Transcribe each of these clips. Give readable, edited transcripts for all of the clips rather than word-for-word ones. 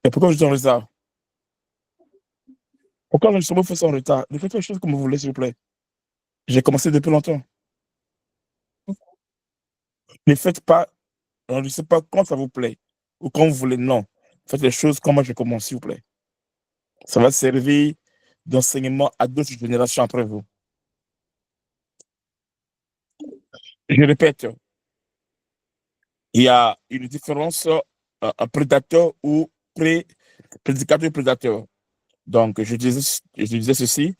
Et pourquoi je suis en retard? Pourquoi l'enregistrement fait ça en retard? Ne faites pas les choses comme vous voulez, s'il vous plaît. J'ai commencé depuis longtemps. Ne faites pas, n'enregistrez pas quand ça vous plaît ou quand vous voulez. Non. Faites les choses comme moi je commence, s'il vous plaît. Ça va servir d'enseignement à d'autres générations après vous. Je répète, il y a une différence un prédateur ou prédicateur prédateur. Donc, je disais ceci,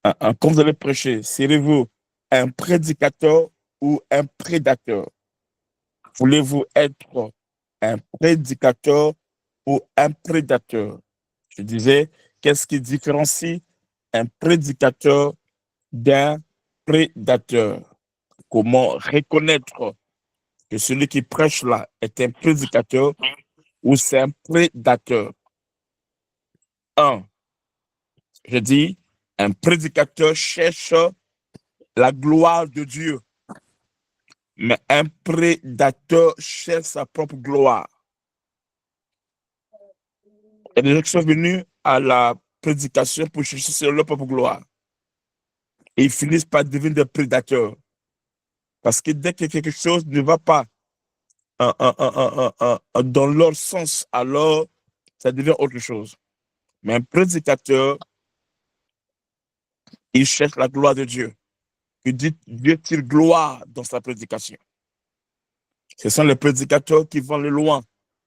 quand vous allez prêcher, serez-vous un prédicateur ou un prédateur? Voulez-vous être un prédicateur ou un prédateur? Je disais, qu'est-ce qui différencie un prédicateur d'un prédateur? Comment reconnaître que celui qui prêche là est un prédicateur ou c'est un prédateur? Un, je dis, un prédicateur cherche la gloire de Dieu, mais un prédateur cherche sa propre gloire. Il y a des gens qui sont venus à la prédication pour chercher leur propre gloire. Et ils finissent par devenir des prédateurs. Parce que dès que quelque chose ne va pas dans leur sens, alors ça devient autre chose. Mais un prédicateur, il cherche la gloire de Dieu. Il dit, Dieu tire gloire dans sa prédication. Ce sont les prédicateurs qui vont le loin,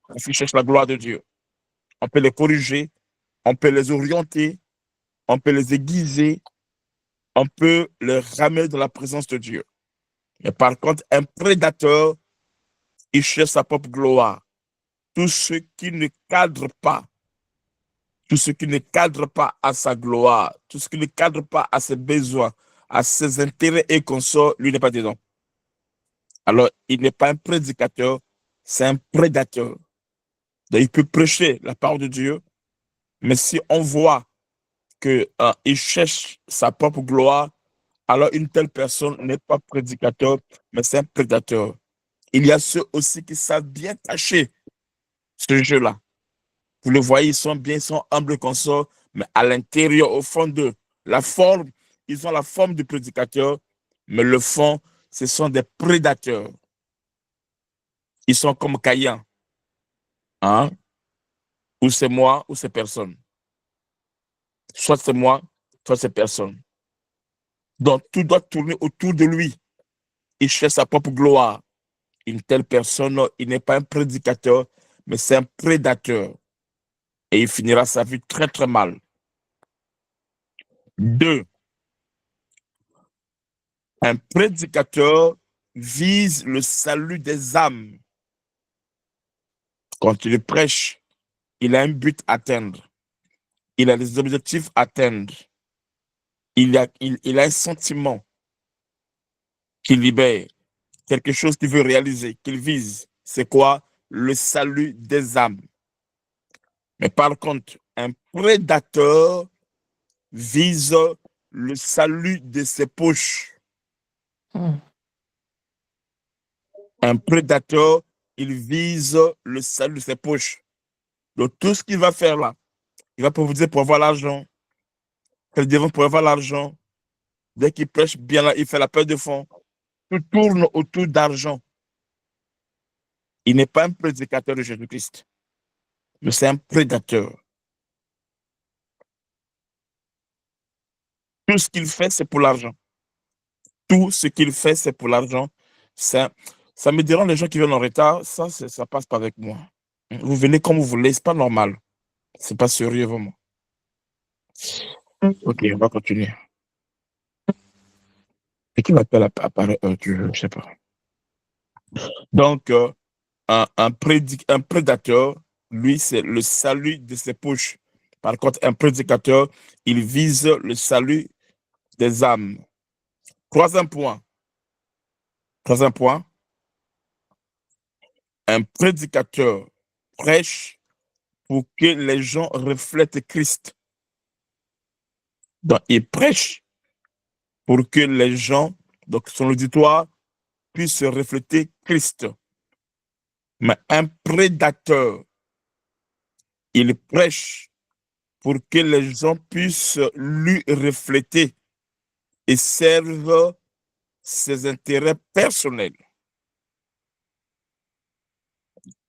parce qu'ils cherchent la gloire de Dieu. On peut les corriger, on peut les orienter, on peut les aiguiser, on peut les ramener dans la présence de Dieu. Mais par contre, un prédateur, il cherche sa propre gloire. Tout ce qui ne cadre pas, tout ce qui ne cadre pas à sa gloire, tout ce qui ne cadre pas à ses besoins, à ses intérêts et consorts, lui n'est pas dedans. Alors, il n'est pas un prédicateur, c'est un prédateur. Donc, il peut prêcher la parole de Dieu, mais si on voit qu'il cherche sa propre gloire, alors une telle personne n'est pas prédicateur, mais c'est un prédateur. Il y a ceux aussi qui savent bien cacher ce jeu-là. Vous le voyez, ils sont bien, ils sont humbles consorts, mais à l'intérieur, au fond d'eux, la forme, ils ont la forme du prédicateur, mais le fond, ce sont des prédateurs. Ils sont comme Caïn. Hein? Ou c'est moi, ou c'est personne. Soit c'est moi, soit c'est personne. Donc tout doit tourner autour de lui. Il cherche sa propre gloire. Une telle personne, il n'est pas un prédicateur, mais c'est un prédateur. Et il finira sa vie très, très mal. Deux, un prédicateur vise le salut des âmes. Quand il prêche, il a un but à atteindre. Il a des objectifs à atteindre. Il a un sentiment qu'il libère, quelque chose qu'il veut réaliser, qu'il vise. C'est quoi? Le salut des âmes. Mais par contre, un prédateur vise le salut de ses poches. Un prédateur, il vise le salut de ses poches. Donc, tout ce qu'il va faire là, il va vous dire pour avoir l'argent, pour avoir l'argent. Dès qu'il prêche bien là, il fait la paix de fond. Tout tourne autour d'argent. Il n'est pas un prédicateur de Jésus-Christ, mais c'est un prédateur. Tout ce qu'il fait, c'est pour l'argent. Tout ce qu'il fait, c'est pour l'argent. Ça me dérange les gens qui viennent en retard. Ça passe pas avec moi. Vous venez comme vous voulez, c'est pas normal. C'est pas sérieux, vraiment. Ok, on va continuer. Et qui m'appelle apparaît je sais pas. Donc, un prédateur, lui, c'est le salut de ses poches. Par contre, un prédicateur, il vise le salut des âmes. Troisième point. Troisième point. Un prédicateur prêche pour que les gens reflètent Christ. Donc, il prêche pour que les gens, donc son auditoire, puisse refléter Christ. Mais un prédateur, il prêche pour que les gens puissent lui refléter et servent ses intérêts personnels.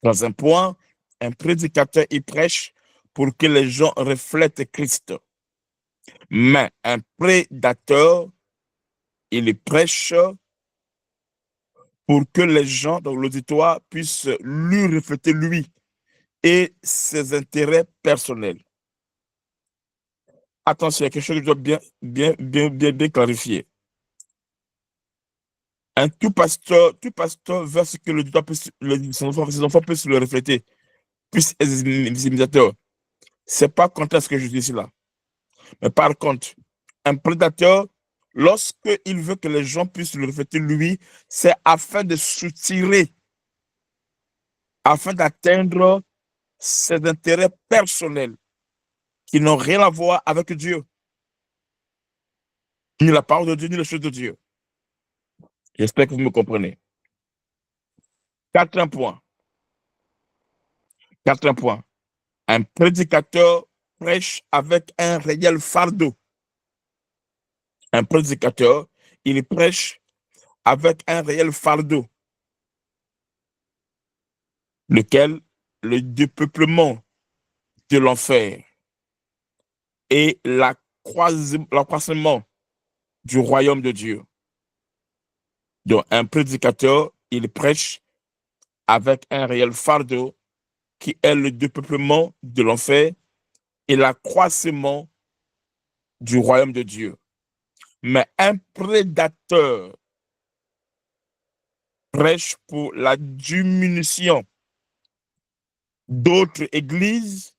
Dans un point, un prédicateur, il prêche pour que les gens reflètent Christ. Mais un prédateur, il prêche pour que les gens dans l'auditoire puissent lui refléter lui et ses intérêts personnels. Attention, il y a quelque chose que je dois bien clarifier. Un tout pasteur veut ce que ses enfants puissent le refléter, puissent être des imitateurs. Ce n'est pas contre ce que je dis ici là. Mais par contre, un prédateur, lorsqu'il veut que les gens puissent le refléter lui, c'est afin de soutirer, afin d'atteindre ses intérêts personnels qui n'ont rien à voir avec Dieu, ni la parole de Dieu, ni les choses de Dieu. J'espère que vous me comprenez. Quatrième point. Un prédicateur prêche avec un réel fardeau. Un prédicateur, il prêche avec un réel fardeau, lequel le dépeuplement de l'enfer et l'accroissement du royaume de Dieu. Donc, un prédicateur, il prêche avec un réel fardeau qui est le dépeuplement de l'enfer et l'accroissement du royaume de Dieu. Mais un prédateur prêche pour la diminution d'autres églises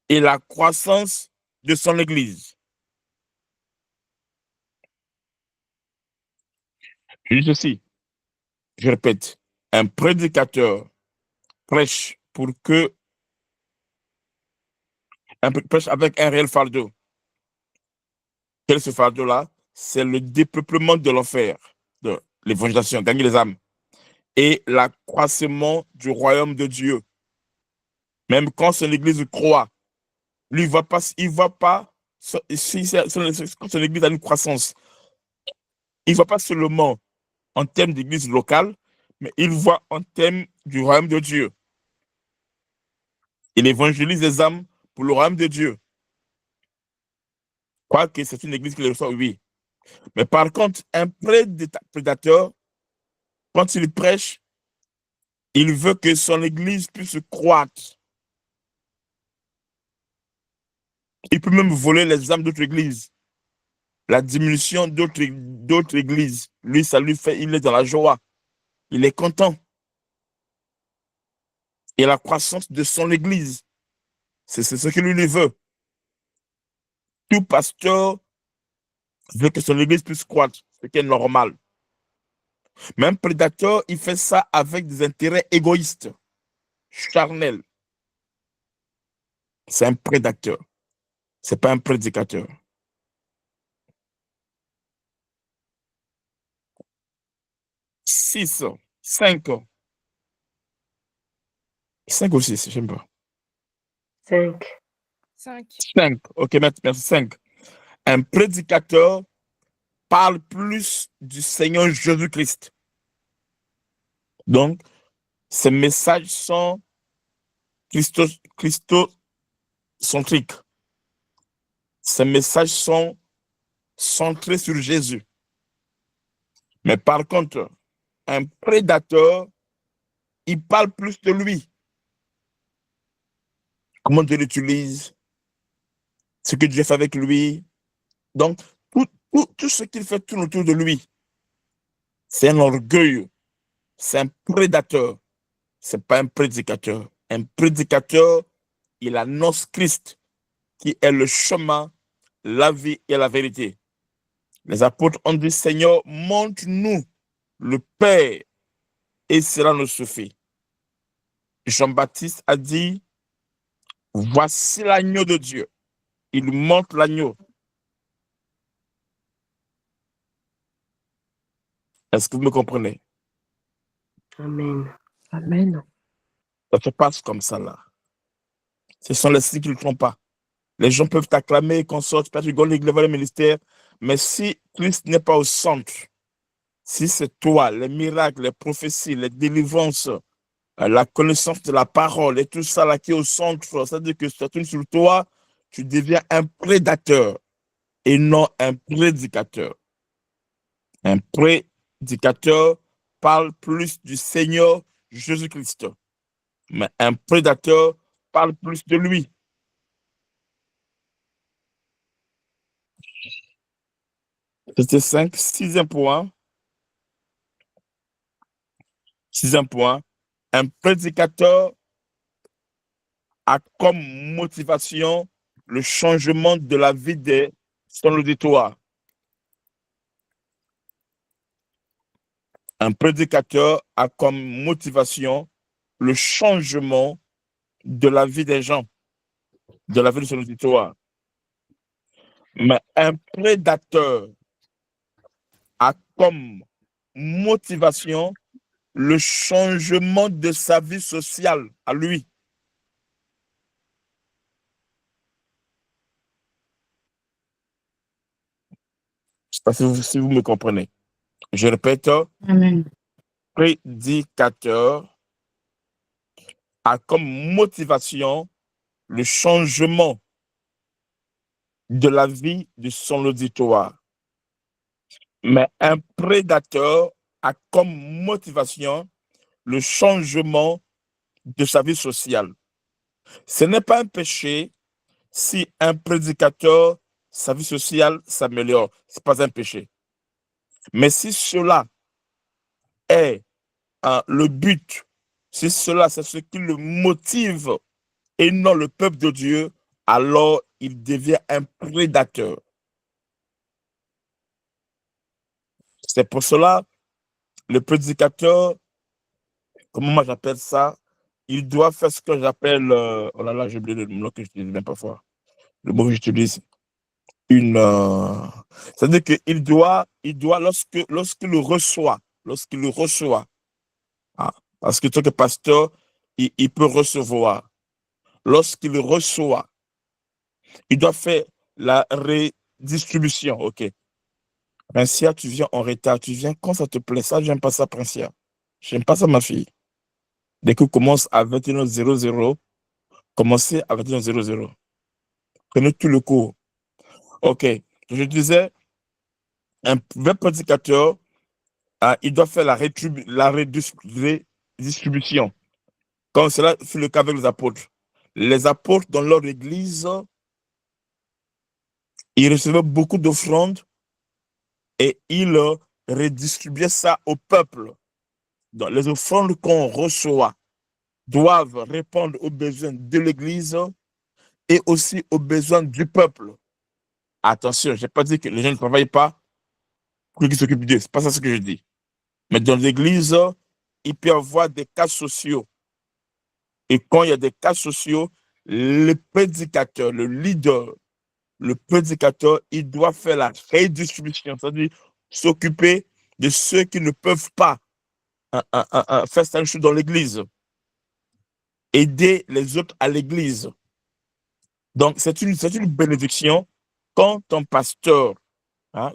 et la croissance de son église. Je dis ceci, je répète, un prédicateur prêche prêche avec un réel fardeau. Quel est ce fardeau-là? C'est le dépeuplement de l'enfer, de l'évangélisation, gagner les âmes, et l'accroissement du royaume de Dieu. Même quand son église croit, lui, il ne va pas, si son église a une croissance, il ne va pas seulement en termes d'église locale, mais il voit en termes du royaume de Dieu. Il évangélise les âmes pour le royaume de Dieu. Quoique c'est une église qui le reçoit, oui. Mais par contre, un prédateur, quand il prêche, il veut que son église puisse croître. Il peut même voler les âmes d'autres églises. La diminution d'autres églises, lui, ça lui fait, il est dans la joie. Il est content. Et la croissance de son église, c'est ce que lui veut. Tout pasteur veut que son église puisse croître, ce qui est normal. Mais un prédateur, il fait ça avec des intérêts égoïstes, charnels. C'est un prédateur. Ce n'est pas un prédicateur. 6, 5. 5 ou 6, je n'aime pas. 5. Ok, merci. 5. Un prédicateur parle plus du Seigneur Jésus-Christ. Donc, ces messages sont christocentriques. Ces messages sont centrés sur Jésus. Mais par contre, un prédateur, il parle plus de lui. Comment Dieu l'utilise, ce que Dieu fait avec lui. Donc, tout ce qu'il fait tourne autour de lui. C'est un orgueil. C'est un prédateur. Ce n'est pas un prédicateur. Un prédicateur, il annonce Christ, qui est le chemin, la vie et la vérité. Les apôtres ont dit, Seigneur, montre-nous le Père, et cela nous suffit. Jean-Baptiste a dit, voici l'agneau de Dieu. Il montre l'agneau. Est-ce que vous me comprenez? Amen. Amen. Ça se passe comme ça là. Ce sont les signes qui ne le trompent pas. Les gens peuvent t'acclamer, qu'on sorte, tu rigoler, l'église, le ministère. Mais si Christ n'est pas au centre, si c'est toi, les miracles, les prophéties, les délivrances, la connaissance de la parole et tout ça là qui est au centre, c'est-à-dire que ça tourne sur toi, tu deviens un prédateur et non un prédicateur. Un prédicateur parle plus du Seigneur Jésus-Christ, mais un prédateur parle plus de lui. C'était 5. Sixième point. Sixième point. Un prédicateur a comme motivation le changement de la vie de son auditoire. Un prédicateur a comme motivation le changement de la vie des gens, de la vie de son auditoire. Mais un prédateur a comme motivation le changement de sa vie sociale à lui. Je ne sais pas si vous me comprenez. Je répète, Amen. Prédicateur a comme motivation le changement de la vie de son auditoire. Mais un prédateur a comme motivation le changement de sa vie sociale. Ce n'est pas un péché si un prédicateur, sa vie sociale s'améliore. Ce n'est pas un péché. Mais si cela est le but, si cela c'est ce qui le motive et non le peuple de Dieu, alors il devient un prédateur. C'est pour cela, le prédicateur, comment moi j'appelle ça, il doit faire ce que j'appelle, oh là là, j'ai oublié le mot que j'utilise même parfois, le mot que j'utilise, c'est-à-dire qu'il doit lorsqu'il le reçoit, hein, parce que tant que pasteur, il peut recevoir. Lorsqu'il reçoit, il doit faire la redistribution, ok. Princia, tu viens en retard, tu viens quand ça te plaît. Ça, j'aime pas ça, Princia. J'aime pas ça, ma fille. Dès que commence à 21h00, commencez à 21h00. Prenez tout le cours. OK. Je disais, un vrai prédicateur, il doit faire la redistribution. Comme cela fut le cas avec les apôtres. Les apôtres, dans leur église, ils recevaient beaucoup d'offrandes et ils redistribuaient ça au peuple. Donc, les offrandes qu'on reçoit doivent répondre aux besoins de l'Église et aussi aux besoins du peuple. Attention, je n'ai pas dit que les gens ne travaillent pas pour qu'ils s'occupent d'eux. Ce n'est pas ça ce que je dis. Mais dans l'Église, il peut y avoir des cas sociaux. Et quand il y a des cas sociaux, le prédicateur, le leader, le prédicateur, il doit faire la redistribution, c'est-à-dire s'occuper de ceux qui ne peuvent pas faire cette chose dans l'Église. Aider les autres à l'Église. Donc, c'est une bénédiction quand ton pasteur,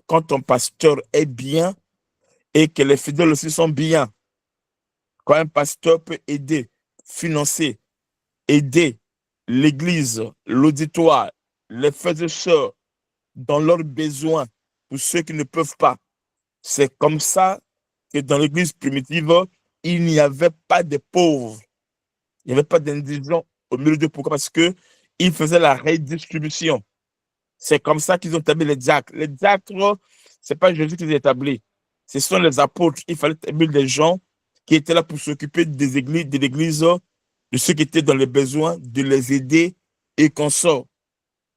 quand ton pasteur est bien et que les fidèles aussi sont bien. Quand un pasteur peut aider, financer, aider l'Église, l'auditoire, les frères et sœurs dans leurs besoins pour ceux qui ne peuvent pas. C'est comme ça que dans l'Église primitive, il n'y avait pas de pauvres. Il n'y avait pas d'indigents au milieu de pourquoi? Parce qu'ils faisaient la redistribution. C'est comme ça qu'ils ont établi les diacres. Les diacres, ce n'est pas Jésus qui les a établis. Ce sont les apôtres. Il fallait établir des gens qui étaient là pour s'occuper des églises, de l'église, de ceux qui étaient dans les besoins, de les aider et qu'on sort.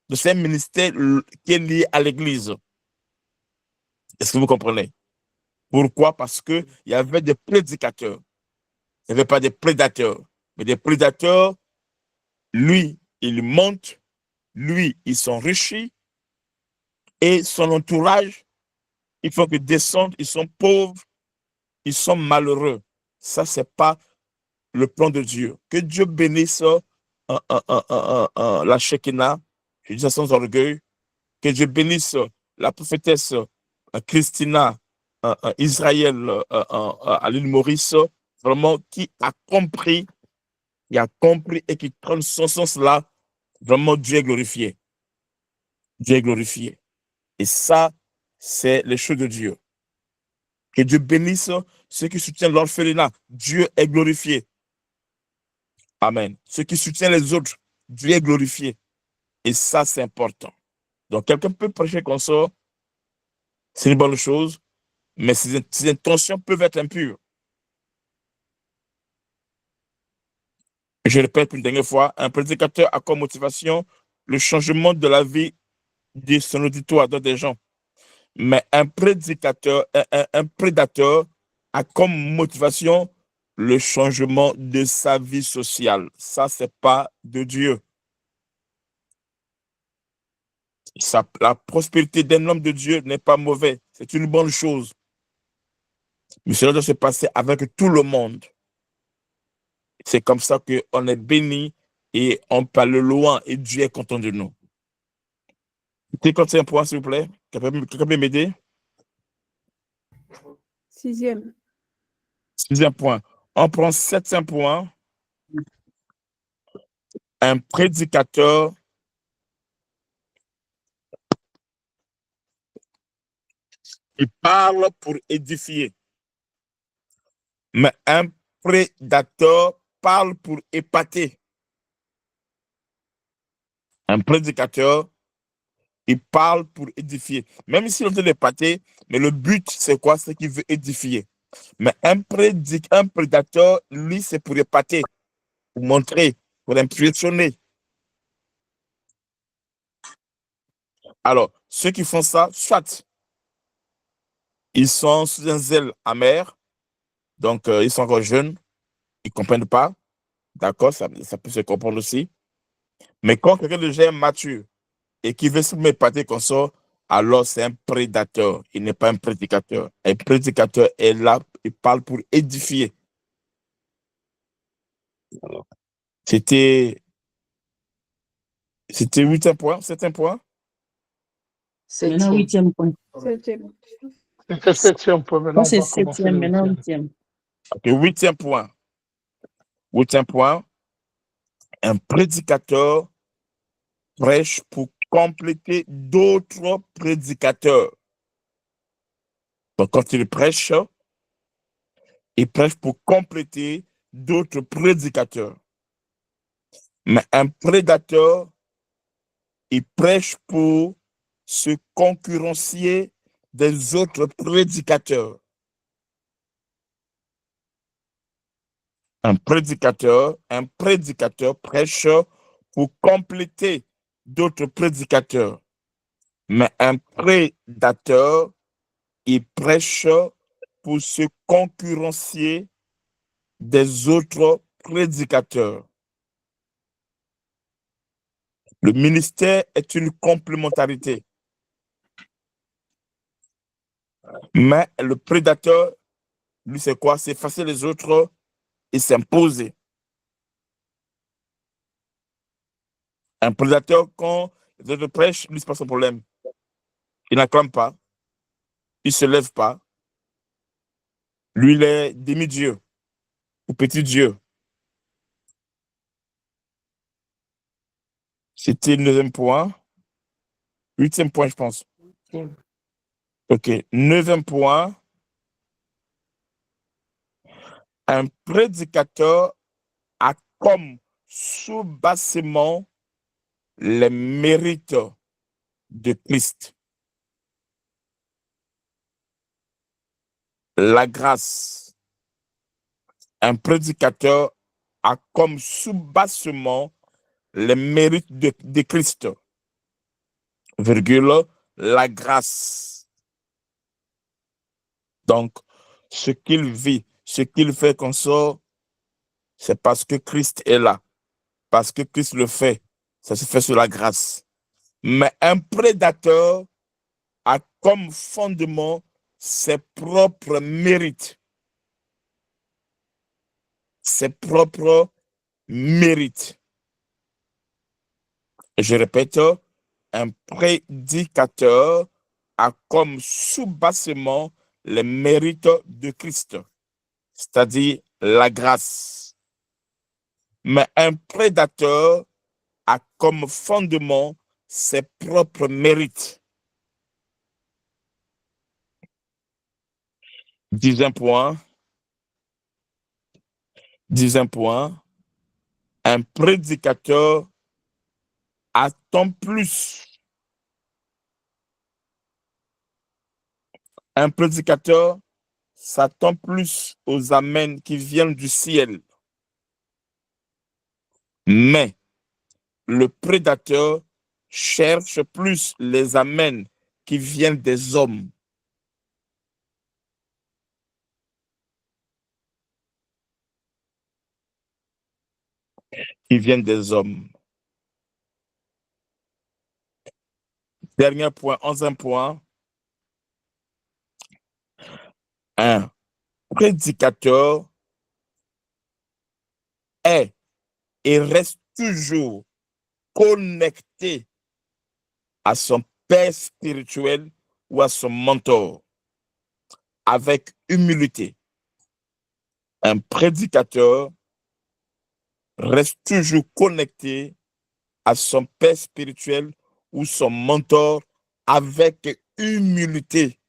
De ce ministère qui est lié à l'église. Est-ce que vous comprenez? Pourquoi? Parce qu'il y avait des prédicateurs. Il n'y avait pas des prédateurs. Mais des prédateurs, lui, il monte, lui, il s'enrichit, et son entourage, il faut que descendent, ils sont pauvres, ils sont malheureux. Ça, ce n'est pas le plan de Dieu. Que Dieu bénisse la Shekinah, je dis ça sans orgueil, que Dieu bénisse la prophétesse Christina Israël à l'île Maurice, vraiment qui a compris et qui prend son sens là, vraiment Dieu est glorifié. Dieu est glorifié. Et ça, c'est les choses de Dieu. Que Dieu bénisse ceux qui soutiennent l'orphelinat. Dieu est glorifié. Amen. Ceux qui soutiennent les autres, Dieu est glorifié. Et ça, c'est important. Donc, quelqu'un peut prêcher comme ça, c'est une bonne chose, mais ses intentions peuvent être impures. Je répète une dernière fois, un prédicateur a comme motivation le changement de la vie de son auditoire, des gens. Mais un prédicateur, un prédateur a comme motivation le changement de sa vie sociale. Ça, c'est pas de Dieu. La prospérité d'un homme de Dieu n'est pas mauvaise. C'est une bonne chose. Mais cela doit se passer avec tout le monde. C'est comme ça qu'on est béni et on parle loin et Dieu est content de nous. C'est un point, s'il vous plaît. Quelqu'un peut m'aider? 6e. 6e point. On prend 7e point. Un prédicateur il parle pour édifier. Mais un prédateur parle pour épater. Un prédicateur, il parle pour édifier. Même si on veut l'épater, mais le but, c'est quoi? C'est qu'il veut édifier. Mais un prédateur, lui, c'est pour épater, pour montrer, pour impressionner. Alors, ceux qui font ça, soit ils sont sous un zèle amer, donc ils sont encore jeunes, ils ne comprennent pas. D'accord, ça peut se comprendre aussi. Mais quand quelqu'un de déjà mature et qui veut se m'épater comme ça, alors c'est un prédateur. Il n'est pas un prédicateur. Un prédicateur est là, il parle pour édifier. C'était 8e point, 7e point. Maintenant, 8e point. 7e. C'était 7e point, maintenant C'est on va commencer 7e, le maintenant 8e. 8e. Ok, 8e point. 8e point. Un prédicateur prêche pour compléter d'autres prédicateurs. Donc, quand il prêche pour compléter d'autres prédicateurs. Mais un prédateur, il prêche pour se concurrencier des autres prédicateurs. Un prédicateur prêche pour compléter d'autres prédicateurs. Mais un prédateur, il prêche pour se concurrencier des autres prédicateurs. Le ministère est une complémentarité. Mais le prédateur, lui, c'est quoi? C'est effacer les autres et s'imposer. Un prédateur, quand les autres prêchent, lui, c'est pas son problème. Il n'acclame pas. Il ne se lève pas. Lui, il est demi-dieu ou petit Dieu. C'était le 9e point. 8e point, je pense. OK. 9e point. Un prédicateur a comme sous-bassement les mérites de Christ. La grâce. Un prédicateur a comme sous-bassement les mérites de Christ. Virgule, la grâce. Donc, ce qu'il vit, ce qu'il fait comme ça, c'est parce que Christ est là. Parce que Christ le fait. Ça se fait sur la grâce. Mais un prédateur a comme fondement ses propres mérites. Ses propres mérites. Je répète, un prédicateur a comme sous-bassement les mérites de Christ, c'est-à-dire la grâce. Mais un prédateur a comme fondement ses propres mérites. Dixième point, un prédicateur attend plus. Un prédicateur s'attend plus aux amens qui viennent du ciel. Mais le prédateur cherche plus les amens qui viennent des hommes. Qui viennent des hommes. Dernier point, 11e point. Un prédicateur est et reste toujours connecté à son père spirituel ou à son mentor avec humilité. Un prédicateur reste toujours connecté à son père spirituel ou son mentor avec humilité.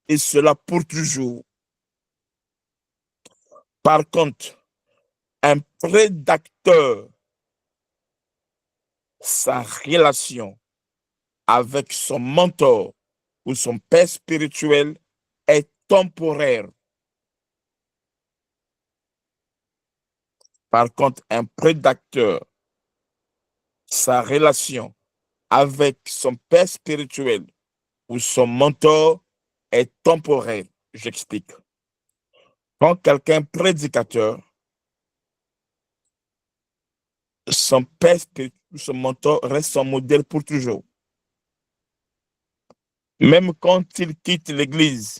Et cela pour toujours. Par contre, un prédateur, sa relation avec son mentor ou son père spirituel est temporaire. Par contre, un prédateur, sa relation avec son père spirituel ou son mentor est temporaire. J'explique. Quand quelqu'un est prédicateur, son père spirituel ou son mentor reste son modèle pour toujours. Même quand il quitte l'église,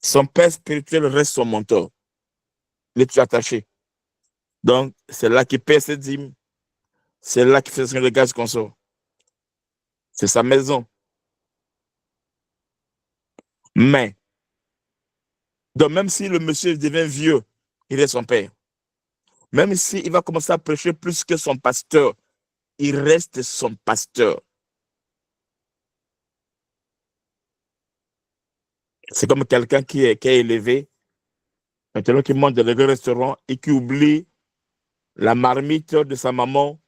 son père spirituel reste son mentor. Il est toujours attaché. Donc, c'est là qu'il paie ses dîmes. C'est là qu'il fait le gaz qu'on sort. C'est sa maison. Mais, donc même si le monsieur devient vieux, il est son père. Même s'il va commencer à prêcher plus que son pasteur, il reste son pasteur. C'est comme quelqu'un qui est élevé, maintenant qui monte dans le restaurant et qui oublie la marmite de sa maman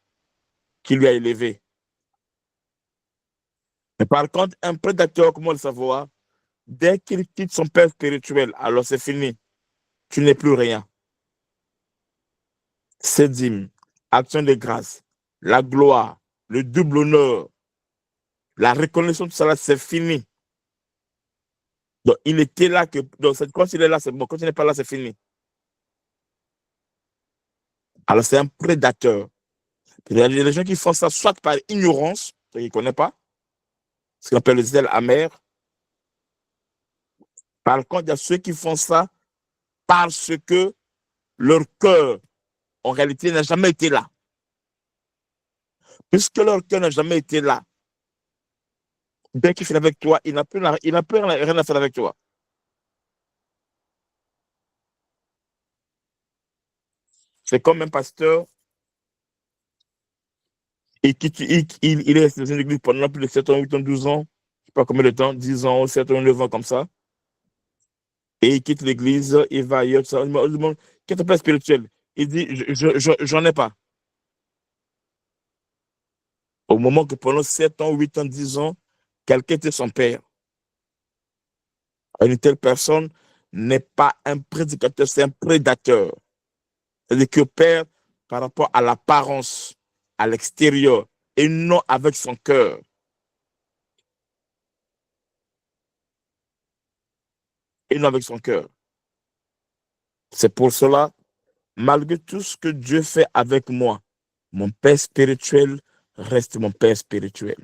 qui lui a élevé. Mais par contre, un prédateur, comment le savoir? Dès qu'il quitte son père spirituel, alors c'est fini. Tu n'es plus rien. C'est dîmes, action de grâce, la gloire, le double honneur, la reconnaissance, tout ça, c'est fini. Donc, il était là, quand il est là, c'est bon. Quand il n'est pas là, c'est fini. Alors, c'est un prédateur. Il y a des gens qui font ça soit par ignorance, ils ne connaissent pas, ce qu'on appelle le zèle amer. Par contre, il y a ceux qui font ça parce que leur cœur, en réalité, n'a jamais été là. Puisque leur cœur n'a jamais été là, dès qu'il fait avec toi, il n'a plus rien à faire avec toi. C'est comme un pasteur, et il est resté dans une église pendant plus de 7 ans, 8 ans, 12 ans, je ne sais pas combien de temps, 10 ans, 7 ans, 9 ans, comme ça. Et il quitte l'église, il va ailleurs, ça. Il me demande, quel est ton père spirituel? Il dit, j'en ai pas. Au moment que pendant 7 ans, 8 ans, 10 ans, quelqu'un était son père. Une telle personne n'est pas un prédicateur, c'est un prédateur. C'est-à-dire que père par rapport à l'apparence, à l'extérieur, et non avec son cœur. Et non avec son cœur. C'est pour cela, malgré tout ce que Dieu fait avec moi, mon père spirituel reste mon père spirituel.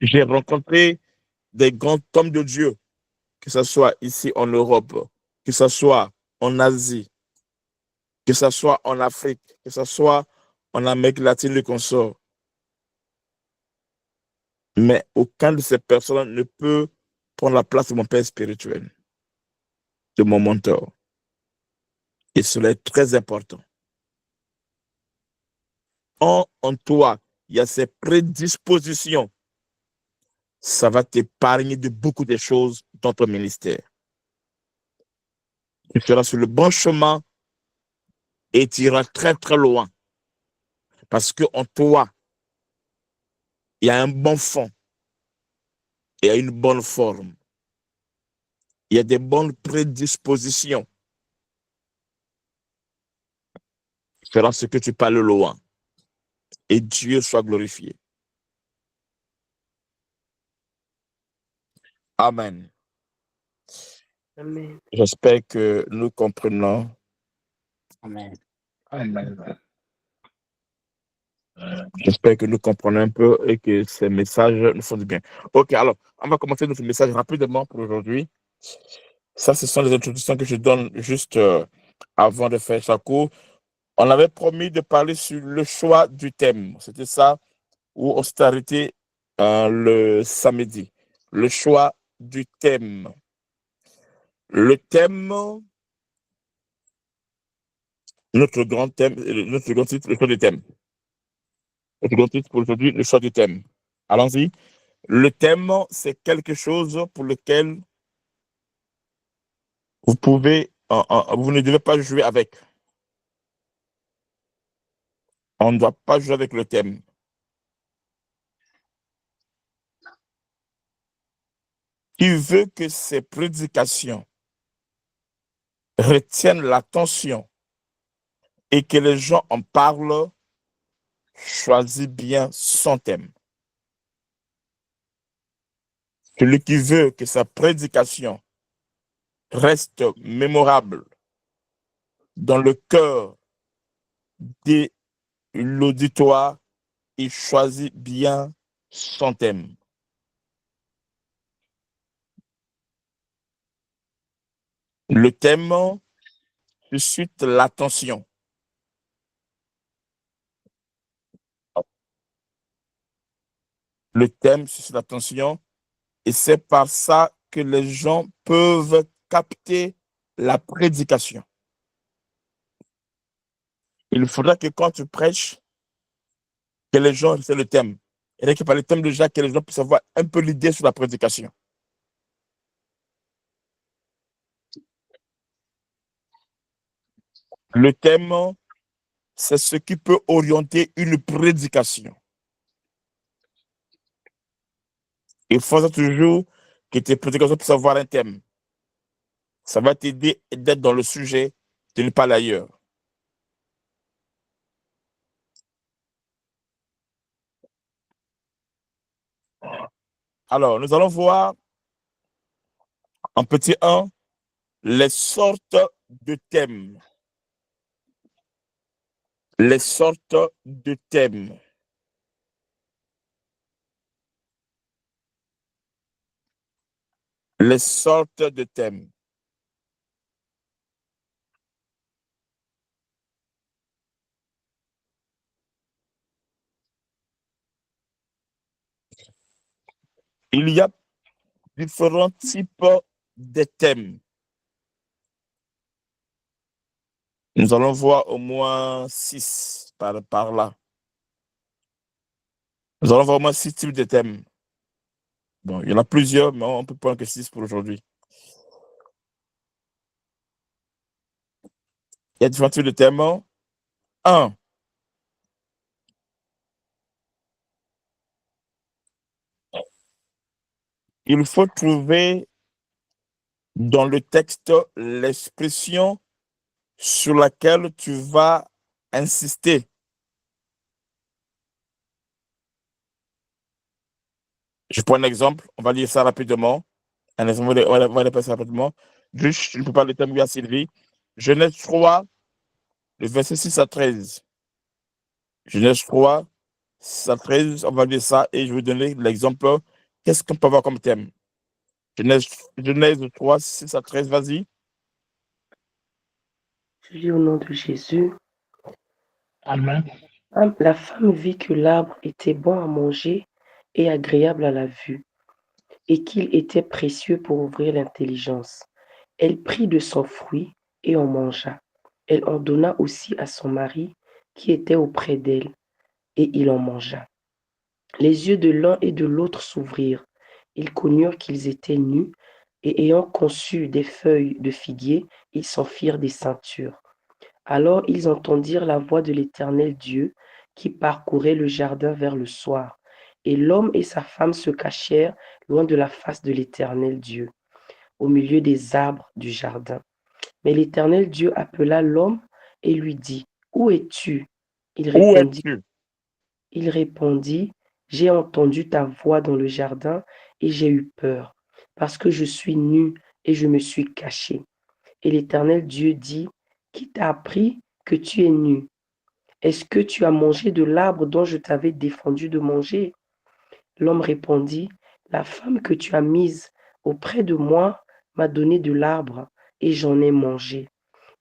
J'ai rencontré des grands hommes de Dieu, que ce soit ici en Europe, que ce soit en Asie, que ce soit en Afrique, que ce soit en Amérique latine, le consort. Mais aucun de ces personnes ne peut prendre la place de mon père spirituel, de mon mentor. Et cela est très important. En toi, il y a ces prédispositions. Ça va t'épargner de beaucoup de choses dans ton ministère. Tu seras sur le bon chemin et tu iras très, très loin. Parce qu'en toi, il y a un bon fond. Il y a une bonne forme. Il y a des bonnes prédispositions. Faire ce que tu parles loin. Et Dieu soit glorifié. Amen. Amen. J'espère que nous comprenons. Amen. Amen. J'espère que nous comprenons un peu et que ces messages nous font du bien. Ok, alors, on va commencer notre message rapidement pour aujourd'hui. Ça, ce sont les introductions que je donne juste avant de faire chaque cours. On avait promis de parler sur le choix du thème. C'était ça où on s'est arrêté le samedi. Le choix du thème. Le thème, notre grand thème, notre grand titre, le choix du thème. Notre grand titre pour aujourd'hui, le choix du thème. Allons-y. Le thème, c'est quelque chose pour lequel vous pouvez, vous ne devez pas jouer avec. On ne doit pas jouer avec le thème. Il veut que ces prédications retiennent l'attention et que les gens en parlent, choisis bien son thème. Celui qui veut que sa prédication reste mémorable dans le cœur de l'auditoire, il choisit bien son thème. Le thème suscite l'attention. Le thème suscite l'attention et c'est par ça que les gens peuvent capter la prédication. Il faudra que quand tu prêches, que les gens, c'est le thème. Et que par le thème déjà, que les gens puissent avoir un peu l'idée sur la prédication. Le thème, c'est ce qui peut orienter une prédication. Il faut toujours que tes prédications puissent avoir un thème. Ça va t'aider d'être dans le sujet, de ne pas aller ailleurs. Alors, nous allons voir en petit 1 les sortes de thèmes. Les sortes de thèmes. Les sortes de thèmes. Il y a différents types de thèmes. Nous allons voir au moins 6 par là. Nous allons voir au moins 6 types de thèmes. Bon, il y en a plusieurs, mais on ne peut prendre que 6 pour aujourd'hui. Il y a différents types de thèmes. 1. Il faut trouver dans le texte l'expression sur laquelle tu vas insister. Je prends un exemple, on va lire ça rapidement. Un exemple, on va passer rapidement. Juste, je ne peux pas le thème à Sylvie. Genèse 3, le verset 6 à 13. Genèse 3, 6 à 13, on va lire ça et je vais vous donner l'exemple. Qu'est-ce qu'on peut avoir comme thème? Genèse 3, 6 à 13, vas-y. Je lis au nom de Jésus. Amen. La femme vit que l'arbre était bon à manger et agréable à la vue, et qu'il était précieux pour ouvrir l'intelligence. Elle prit de son fruit et en mangea. Elle en donna aussi à son mari qui était auprès d'elle, et il en mangea. Les yeux de l'un et de l'autre s'ouvrirent. Ils connurent qu'ils étaient nus, et ayant conçu des feuilles de figuier, ils s'en firent des ceintures. Alors ils entendirent la voix de l'Éternel Dieu qui parcourait le jardin vers le soir. Et l'homme et sa femme se cachèrent loin de la face de l'Éternel Dieu, au milieu des arbres du jardin. Mais l'Éternel Dieu appela l'homme et lui dit, « Où es-tu » Où es-tu? Il répondit, « J'ai entendu ta voix dans le jardin et j'ai eu peur, parce que je suis nu et je me suis caché. » Et l'Éternel Dieu dit, « Qui t'a appris que tu es nu? Est-ce que tu as mangé de l'arbre dont je t'avais défendu de manger ?» L'homme répondit, « La femme que tu as mise auprès de moi m'a donné de l'arbre et j'en ai mangé. »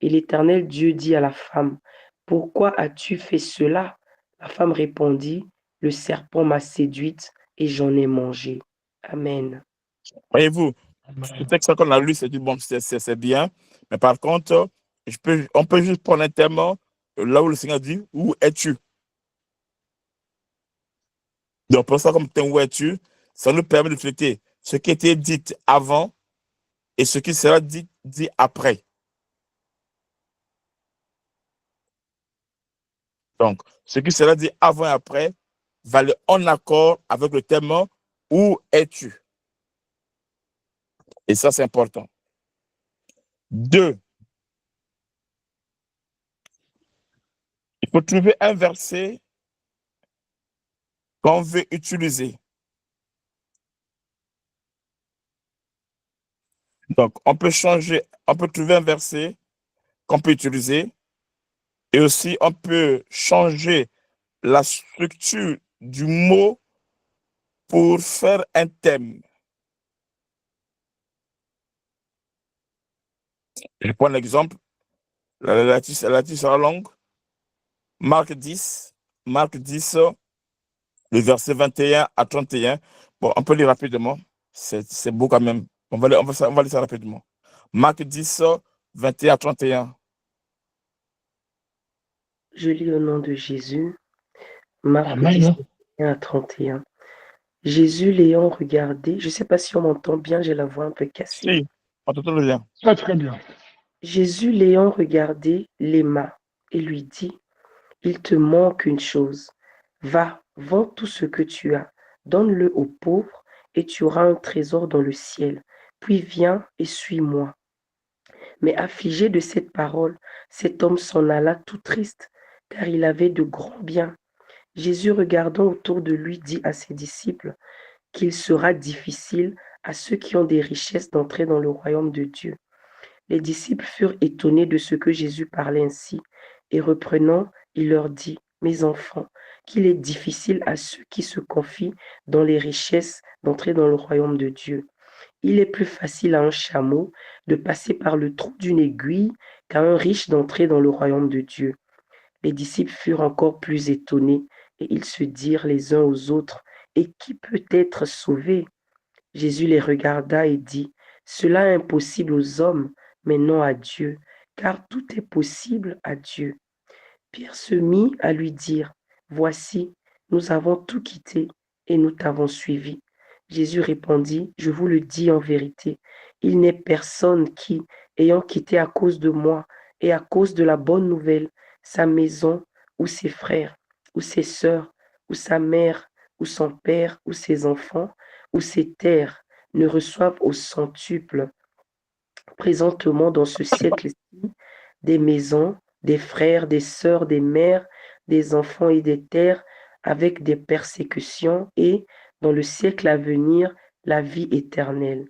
Et l'Éternel Dieu dit à la femme, « Pourquoi as-tu fait cela ?» La femme répondit, « Le serpent m'a séduite et j'en ai mangé. » Amen. Voyez-vous, le texte qu'on a lu, c'est du bon, c'est bien. Mais par contre, on peut juste prendre un thème là où le Seigneur dit, où es-tu? Donc, pour ça, comme thème, où es-tu? Ça nous permet de traiter ce qui était dit avant et ce qui sera dit après. Donc, ce qui sera dit avant et après va aller en accord avec le thème où es-tu? Et ça, c'est important. 2, il faut trouver un verset qu'on veut utiliser. Donc, on peut trouver un verset qu'on peut utiliser et aussi on peut changer la structure du mot pour faire un thème. Je prends l'exemple, la liste sera longue. Marc 10, le verset 21 à 31. Bon, on peut lire rapidement. C'est beau quand même. On va lire ça rapidement. Marc 10, 21 à 31. Je lis au nom de Jésus. Marc 10, 21 à 31. Jésus l'ayant regardé, je ne sais pas si on m'entend bien, j'ai la voix un peu cassée. Si, on t'entend bien. Très, très bien. Jésus l'ayant regardé, l'aima et lui dit, « Il te manque une chose. Va, vends tout ce que tu as, donne-le aux pauvres, et tu auras un trésor dans le ciel. Puis viens et suis-moi. » Mais affligé de cette parole, cet homme s'en alla tout triste, car il avait de grands biens. Jésus, regardant autour de lui, dit à ses disciples qu'il sera difficile à ceux qui ont des richesses d'entrer dans le royaume de Dieu. Les disciples furent étonnés de ce que Jésus parlait ainsi, et reprenant, il leur dit, « Mes enfants, qu'il est difficile à ceux qui se confient dans les richesses d'entrer dans le royaume de Dieu. Il est plus facile à un chameau de passer par le trou d'une aiguille qu'à un riche d'entrer dans le royaume de Dieu. » Les disciples furent encore plus étonnés, et ils se dirent les uns aux autres, « Et qui peut être sauvé ?» Jésus les regarda et dit, « Cela est impossible aux hommes, mais non à Dieu, car tout est possible à Dieu. » Pierre se mit à lui dire, « Voici, nous avons tout quitté et nous t'avons suivi. » Jésus répondit, « Je vous le dis en vérité, il n'est personne qui, ayant quitté à cause de moi et à cause de la bonne nouvelle, sa maison ou ses frères ou ses sœurs ou sa mère ou son père ou ses enfants ou ses terres, ne reçoivent au centuple présentement dans ce siècle-ci des maisons, des frères, des sœurs, des mères, des enfants et des terres, avec des persécutions et, dans le siècle à venir, la vie éternelle.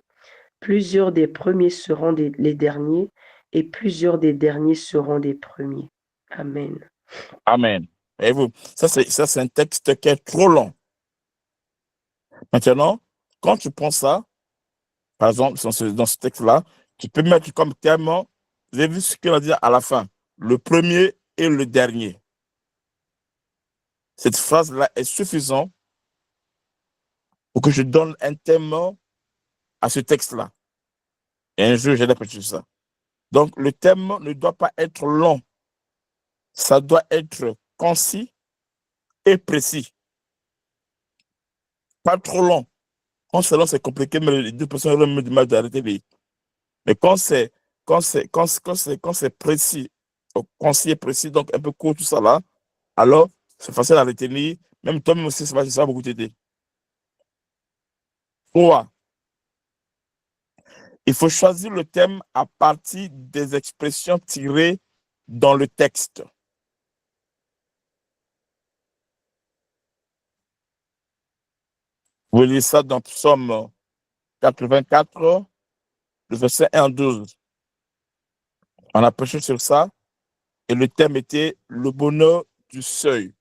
Plusieurs des premiers seront les derniers, et plusieurs des derniers seront des premiers. Amen. Amen. Et vous, ça c'est un texte qui est trop long. Maintenant, quand tu prends ça, par exemple, dans ce texte-là, tu peux mettre comme thème, vous avez vu ce qu'il a dit à la fin. le premier et le dernier. Cette phrase-là est suffisante pour que je donne un thème à ce texte-là. Et un jour, j'ai prêché ça. Donc, le thème ne doit pas être long. Ça doit être concis et précis. Pas trop long. Quand c'est long, c'est compliqué, mais les deux personnes ont du mal d'arrêter les. Mais quand c'est précis, concis et précis, donc un peu court, tout ça là, alors c'est facile à retenir. Même toi-même aussi, ça va beaucoup t'aider. 3. Il faut choisir le thème à partir des expressions tirées dans le texte. Vous lisez ça dans Psaume 84, le verset 1 à 12. On a prêché sur ça et le thème était le bonheur du seuil.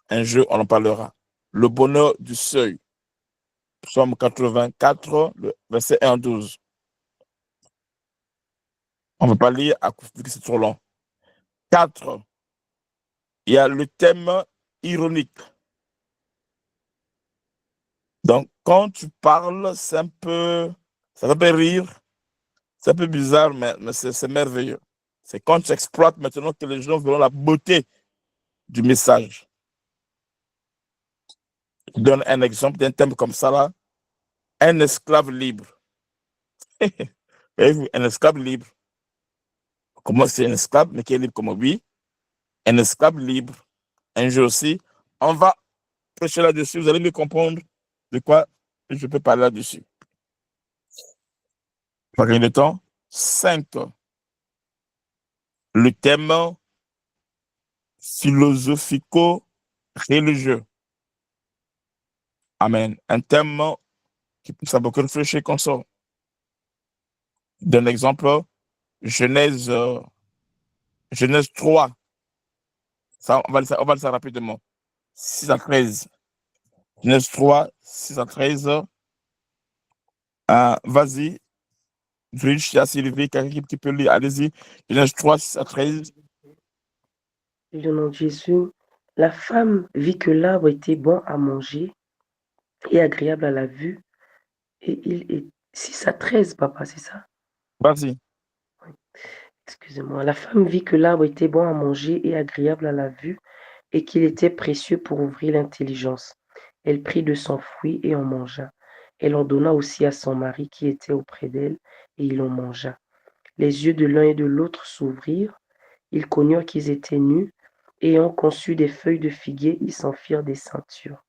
Un jour, on en parlera. Le bonheur du seuil. Psaume 84, le verset 1 à 12. On ne va pas lire à cause que c'est trop long. 4. Il y a le thème ironique. Donc, quand tu parles, ça fait rire, c'est un peu bizarre, mais c'est merveilleux. C'est quand tu exploites maintenant que les gens verront la beauté du message. Je donne un exemple d'un thème comme ça là. Un esclave libre. Un esclave libre. Comment c'est un esclave, mais qui est libre comme lui? Un esclave libre. Un jour aussi, on va prêcher là-dessus. Vous allez mieux comprendre de quoi je peux parler là-dessus. Pas gagner de temps. 5. Le thème philosophico-religieux. Amen. Un thème qui pousse à beaucoup réfléchir comme ça. D'un exemple, Genèse 3. Ça, on va le faire rapidement. 6 à 13. Genèse 3, 6 à 13. Vas-y. Rich, il y a Sylvie, quelqu'un qui peut lire. Allez-y. Genèse 3, 6 à 13. Au nom de Jésus, la femme vit que l'arbre était bon à manger et agréable à la vue. Et il est 6 à 13, papa, c'est ça? Vas-y. Oui. Excusez-moi. La femme vit que l'arbre était bon à manger et agréable à la vue et qu'il était précieux pour ouvrir l'intelligence. Elle prit de son fruit et en mangea. Elle en donna aussi à son mari qui était auprès d'elle et il en mangea. Les yeux de l'un et de l'autre s'ouvrirent. Ils connurent qu'ils étaient nus et ayant conçu des feuilles de figuier, ils s'en firent des ceintures.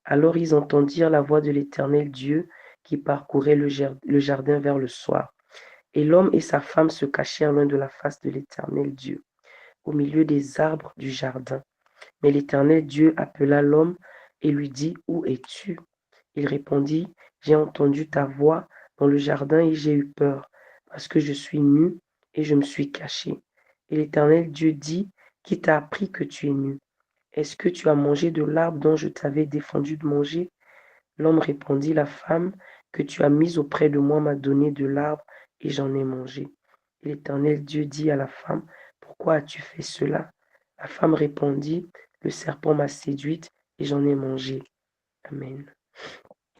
Alors ils entendirent la voix de l'Éternel Dieu qui parcourait le jardin vers le soir. Et l'homme et sa femme se cachèrent loin de la face de l'Éternel Dieu, au milieu des arbres du jardin. Mais l'Éternel Dieu appela l'homme et lui dit, où es-tu? Il répondit, j'ai entendu ta voix dans le jardin et j'ai eu peur, parce que je suis nu et je me suis caché. Et l'Éternel Dieu dit, qui t'a appris que tu es nu? Est-ce que tu as mangé de l'arbre dont je t'avais défendu de manger? L'homme répondit, la femme que tu as mise auprès de moi m'a donné de l'arbre et j'en ai mangé. Et l'Éternel Dieu dit à la femme, pourquoi as-tu fait cela? La femme répondit, le serpent m'a séduite et j'en ai mangé. Amen.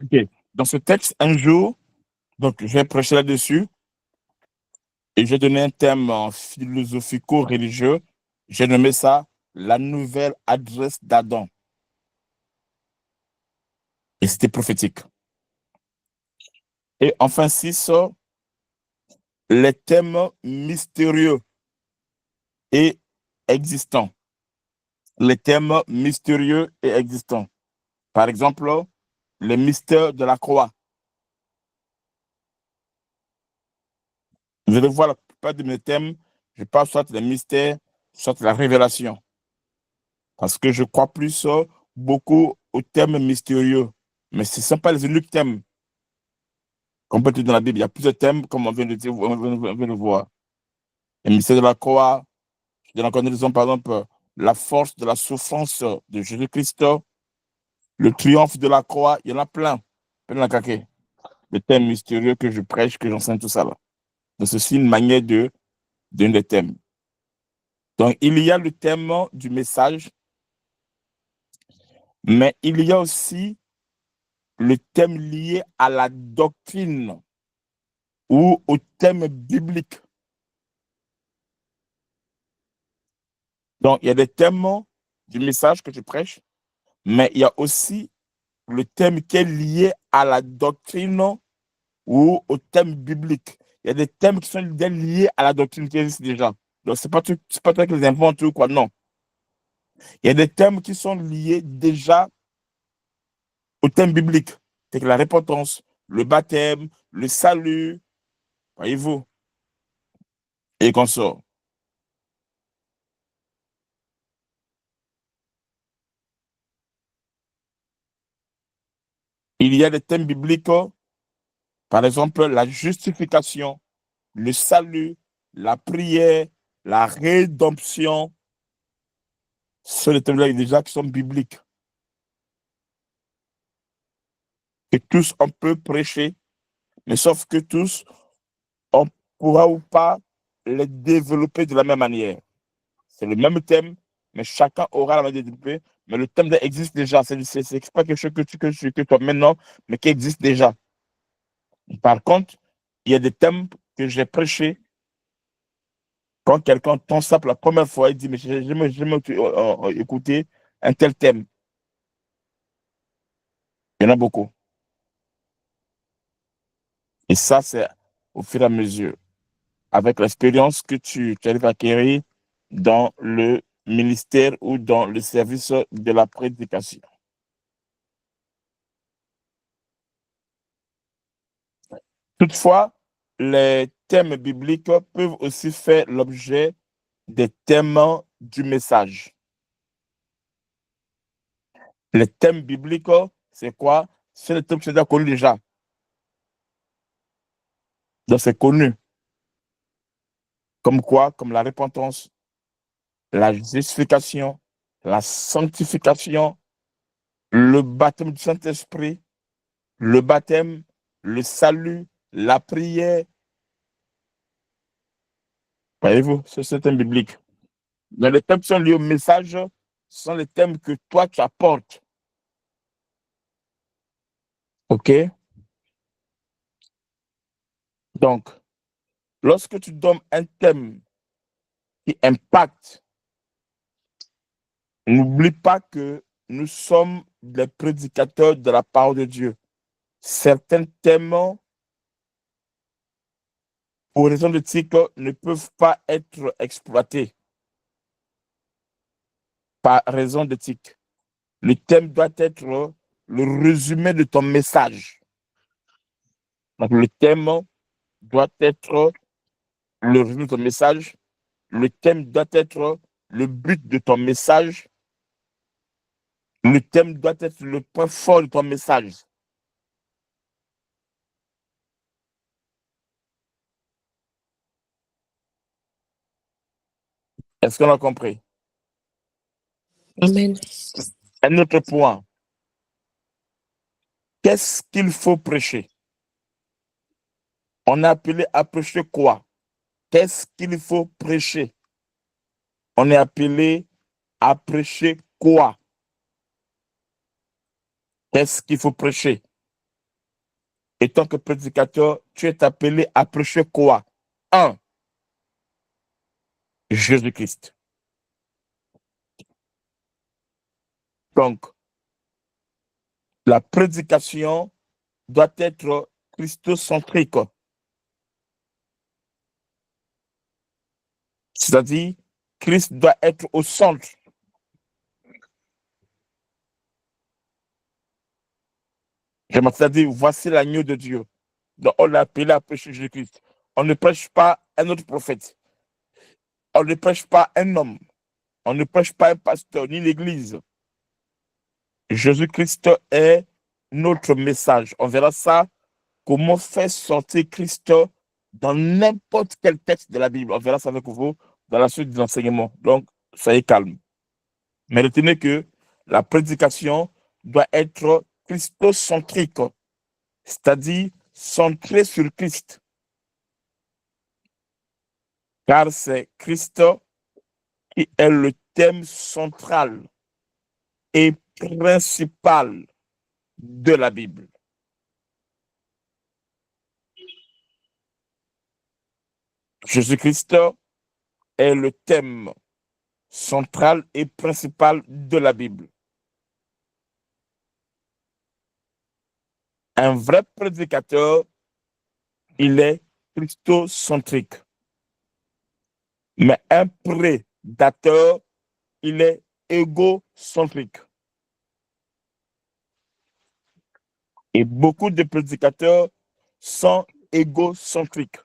OK. Dans ce texte, un jour, donc je vais prêcher là-dessus et je vais donner un thème philosophico-religieux. J'ai nommé ça la nouvelle adresse d'Adam. Et c'était prophétique. Et enfin, 6, les thèmes mystérieux et existants. Les thèmes mystérieux et existants. Par exemple, les mystères de la croix. Vous allez voir la plupart de mes thèmes, je parle soit des mystères, soit de la révélation. Parce que je crois plus beaucoup aux thèmes mystérieux. Mais ce ne sont pas les uniques thèmes qu'on peut trouver dans la Bible. Il y a plusieurs thèmes, comme on vient de dire, on vient de voir. Les mystères de la croix, je donne encore une raison, par exemple, la force de la souffrance de Jésus-Christ, le triomphe de la croix, il y en a plein. Plein de caquets. Les thèmes mystérieux que je prêche, que j'enseigne, tout ça là. Donc, ceci est une manière d'un des thèmes. Donc, il y a le thème du message, mais il y a aussi le thème lié à la doctrine ou au thème biblique. Donc, il y a des thèmes du message que je prêche, mais il y a aussi le thème qui est lié à la doctrine ou au thème biblique. Il y a des thèmes qui sont liés à la doctrine qui existe déjà. Donc, c'est pas toi qui les inventes ou quoi, non. Il y a des thèmes qui sont liés déjà au thème biblique, c'est que la repentance, le baptême, le salut, voyez-vous, et qu'on sort. Il y a des thèmes bibliques, par exemple, la justification, le salut, la prière, la rédemption. Ce sont des thèmes-là déjà qui sont bibliques. Et tous, on peut prêcher, mais sauf que tous, on pourra ou pas les développer de la même manière. C'est le même thème, mais chacun aura la manière de développer. Mais le thème existe déjà. C'est pas quelque chose que tu as maintenant, mais qui existe déjà. Par contre, il y a des thèmes que j'ai prêchés. Quand quelqu'un entend ça pour la première fois, il dit, mais j'aime écouter un tel thème. Il y en a beaucoup. Et ça, c'est au fur et à mesure, avec l'expérience que tu arrives à acquérir dans le ministère ou dans le service de la prédication. Toutefois, les thèmes bibliques peuvent aussi faire l'objet des thèmes du message. Les thèmes bibliques, c'est quoi? C'est les thèmes que tu as connus déjà. Donc, c'est connu. Comme quoi? Comme la repentance, la justification, la sanctification, le baptême du Saint-Esprit, le baptême, le salut, la prière. Voyez-vous, c'est un thème biblique. Mais les thèmes qui sont liés au message sont les thèmes que toi, tu apportes. OK? Donc, lorsque tu donnes un thème qui impacte, n'oublie pas que nous sommes des prédicateurs de la parole de Dieu. Certains thèmes, pour raison d'éthique, ne peuvent pas être exploités par raison d'éthique. Le thème doit être le résumé de ton message. Donc, le thème doit être le résumé de ton message. Le thème doit être le but de ton message. Le thème doit être le point fort de ton message. Est-ce qu'on a compris? Amen. Un autre point. Qu'est-ce qu'il faut prêcher? On est appelé à prêcher quoi? Qu'est-ce qu'il faut prêcher? On est appelé à prêcher quoi? Qu'est-ce qu'il faut prêcher? Et tant que prédicateur, tu es appelé à prêcher quoi? 1. Jésus-Christ. Donc, la prédication doit être christocentrique. C'est-à-dire, Christ doit être au centre. C'est-à-dire, voici l'agneau de Dieu. Donc, on l'a appelé à prêcher Jésus-Christ. On ne prêche pas un autre prophète. On ne prêche pas un homme. On ne prêche pas un pasteur, ni l'église. Jésus-Christ est notre message. On verra ça, comment faire sortir Christ dans n'importe quel texte de la Bible. On verra ça avec vous dans la suite des enseignements. Donc, soyez calme. Mais retenez que la prédication doit être christocentrique, c'est-à-dire centrée sur Christ. Car c'est Christ qui est le thème central et principal de la Bible. Jésus-Christ est le thème central et principal de la Bible. Un vrai prédicateur, il est christocentrique. Mais un prédateur, il est égocentrique. Et beaucoup de prédicateurs sont égocentriques.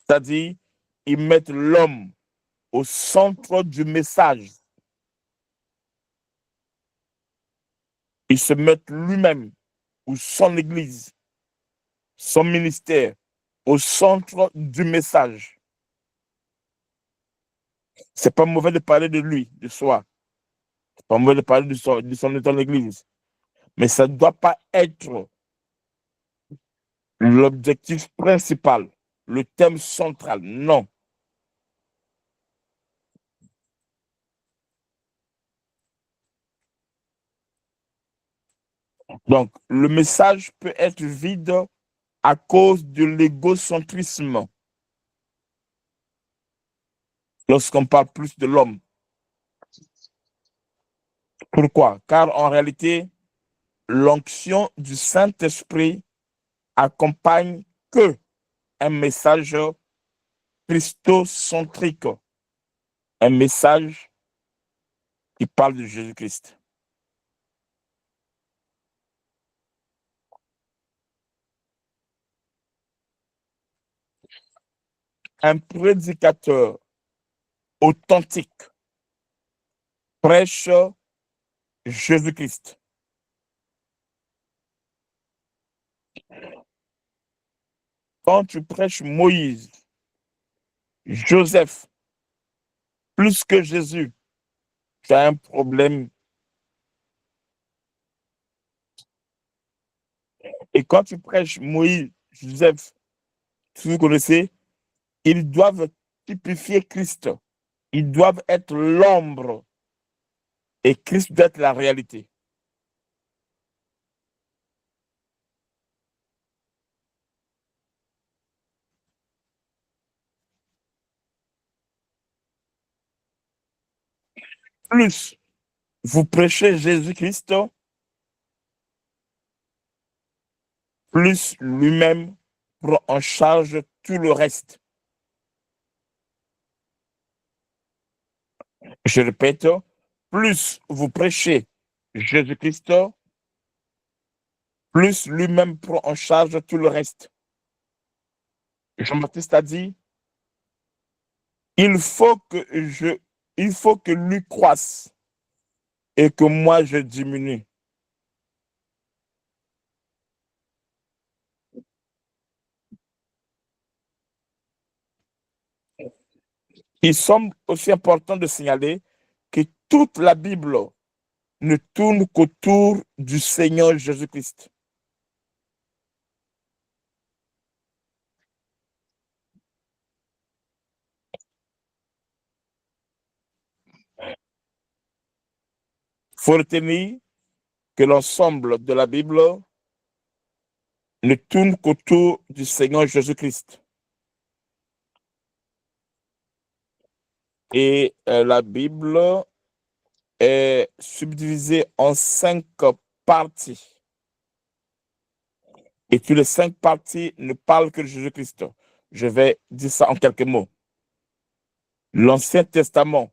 C'est-à-dire, ils mettent l'homme au centre du message. Ils se mettent lui-même ou son église, son ministère au centre du message. C'est pas mauvais de parler de lui, de soi. C'est pas mauvais de parler de son église. Mais ça ne doit pas être l'objectif principal, le thème central. Non. Donc, le message peut être vide à cause de l'égocentrisme. Lorsqu'on parle plus de l'homme. Pourquoi? Car en réalité, l'onction du Saint-Esprit accompagne que un message christocentrique, un message qui parle de Jésus-Christ. Un prédicateur authentique prêche Jésus-Christ. Quand tu prêches Moïse, Joseph, plus que Jésus, tu as un problème. Et quand tu prêches Moïse, Joseph, vous connaissez, ils doivent typifier Christ. Ils doivent être l'ombre et Christ doit être la réalité. Plus vous prêchez Jésus-Christ, plus lui-même prend en charge tout le reste. Je répète, plus vous prêchez Jésus-Christ, plus lui-même prend en charge tout le reste. Jean-Baptiste a dit, il faut que lui croisse et que moi je diminue. Il semble aussi important de signaler que toute la Bible ne tourne qu'autour du Seigneur Jésus-Christ. Il faut retenir que l'ensemble de la Bible ne tourne qu'autour du Seigneur Jésus-Christ. Et la Bible est subdivisée en 5 parties. Et toutes les 5 parties ne parlent que de Jésus-Christ. Je vais dire ça en quelques mots. L'Ancien Testament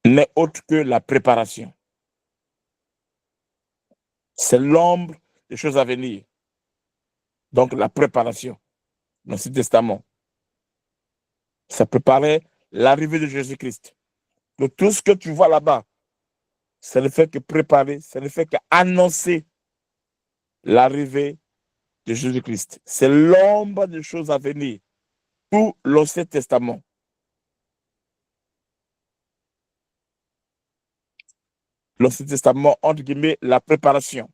n'est autre que la préparation. C'est l'ombre des choses à venir. Donc la préparation. L'Ancien Testament. Ça préparait l'arrivée de Jésus-Christ. Donc tout ce que tu vois là-bas, ça ne fait que préparer, ça ne fait qu'annoncer l'arrivée de Jésus-Christ. C'est l'ombre des choses à venir. Tout l'Ancien Testament. L'Ancien Testament, entre guillemets, la préparation.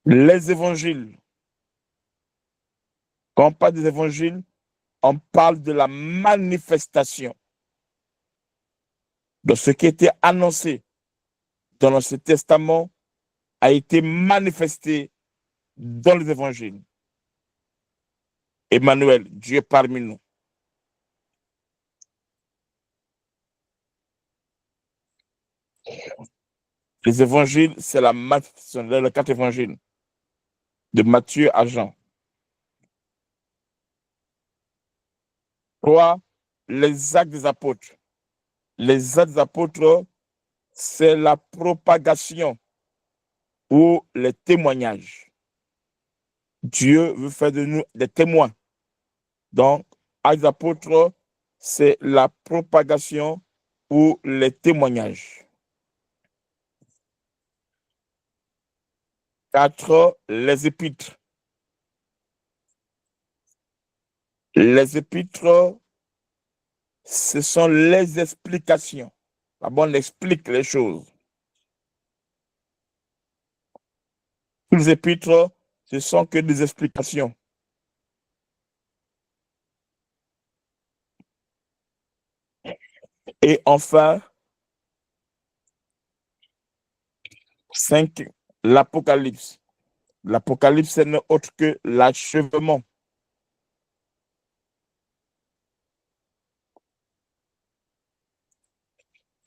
Les évangiles. Quand on parle des évangiles, on parle de la manifestation de ce qui était annoncé dans l'Ancien Testament a été manifesté dans les évangiles. Emmanuel, Dieu est parmi nous. Les évangiles, c'est la manifestation, les 4 évangiles, de Matthieu à Jean. 3, les actes des apôtres. Les actes des apôtres, c'est la propagation ou les témoignages. Dieu veut faire de nous des témoins. Donc, actes des apôtres, c'est la propagation ou les témoignages. 4, les épîtres. Les épîtres, ce sont les explications. D'abord, on explique les choses. Tous les épîtres, ce sont que des explications. Et enfin, 5, l'Apocalypse. L'Apocalypse, ce n'est autre que l'achèvement.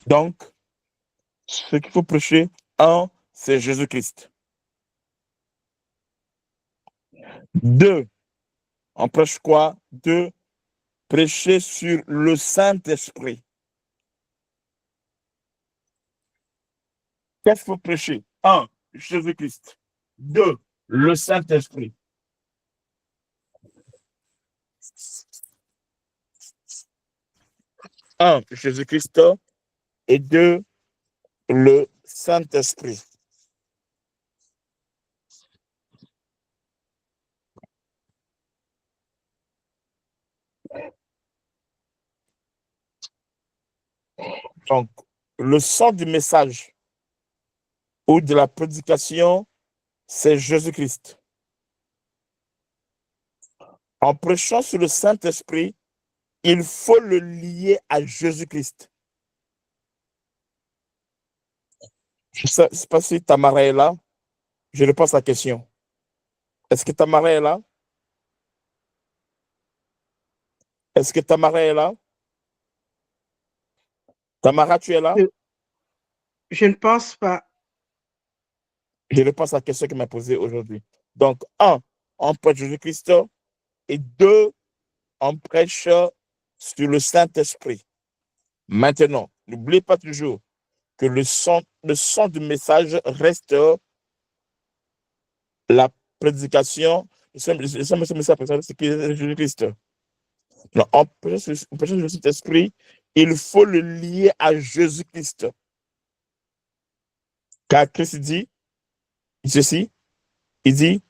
Donc, ce qu'il faut prêcher, 1, c'est Jésus-Christ. 2, on prêche quoi? 2, prêcher sur le Saint-Esprit. Qu'est-ce qu'il faut prêcher? 1, Jésus-Christ. 2, le Saint-Esprit. 1, Jésus-Christ. Et 2, le Saint-Esprit. Donc, le sens du message ou de la prédication, c'est Jésus-Christ. En prêchant sur le Saint-Esprit, il faut le lier à Jésus-Christ. Je ne sais pas si Tamara est là. Je réponds à la question. Est-ce que Tamara est là? Est-ce que Tamara est là? Tamara, tu es là? Je ne pense pas. Je réponds à la question qu'il m'a posée aujourd'hui. Donc, 1, on prêche Jésus-Christ. Et 2, on prêche sur le Saint-Esprit. Maintenant, n'oubliez pas toujours que le son du message reste la prédication. C'est Jésus-Christ. En prêchant sur le Saint-Esprit, il faut le lier à Jésus-Christ. Car Christ dit ceci, il dit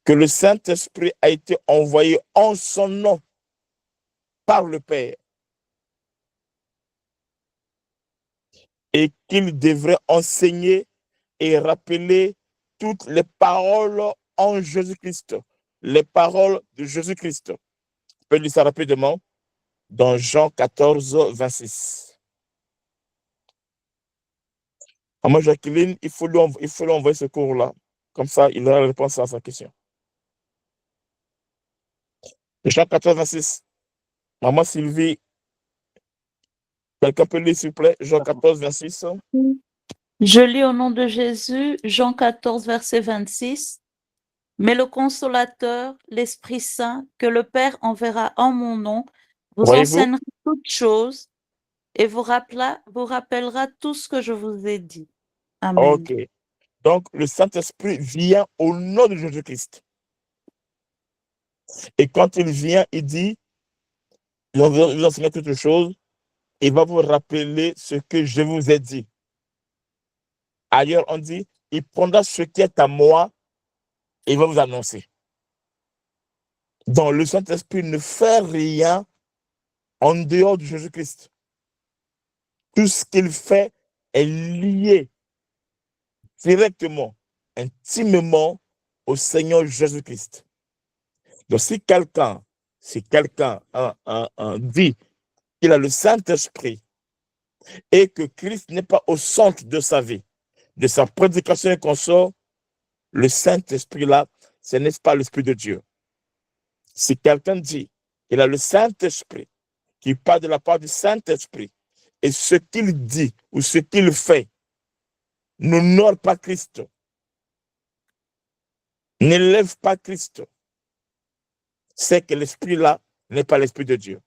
que le Saint-Esprit a été envoyé en son nom par le Père et qu'il devrait enseigner et rappeler toutes les paroles en Jésus-Christ, les paroles de Jésus-Christ. Je peux lire ça rapidement dans Jean 14, 26. Maman Jacqueline, il faut lui envoyer ce cours-là. Comme ça, il aura la réponse à sa question. Jean 14, 26. Maman Sylvie, quelqu'un peut lire, s'il vous plaît? Jean 14, 26. Je lis au nom de Jésus, Jean 14, verset 26. Mais le consolateur, l'Esprit Saint, que le Père enverra en mon nom, vous Voyez-vous? enseignera toutes choses et vous rappellera tout ce que je vous ai dit. Amen. Ok. Donc, le Saint-Esprit vient au nom de Jésus-Christ. Et quand il vient, il dit, il va vous enseigner toutes choses, il va vous rappeler ce que je vous ai dit. Ailleurs, on dit, il prendra ce qui est à moi et il va vous annoncer. Donc, le Saint-Esprit ne fait rien en dehors de Jésus-Christ. Tout ce qu'il fait est lié directement, intimement au Seigneur Jésus-Christ. Donc, si quelqu'un dit qu'il a le Saint-Esprit et que Christ n'est pas au centre de sa vie, de sa prédication et consort, le Saint-Esprit là, ce n'est pas l'Esprit de Dieu. Si quelqu'un dit qu'il a le Saint-Esprit, qu'il parle de la part du Saint-Esprit, et ce qu'il dit ou ce qu'il fait n'honore pas Christ, n'élève pas Christ, c'est que l'Esprit là n'est pas l'Esprit de Dieu.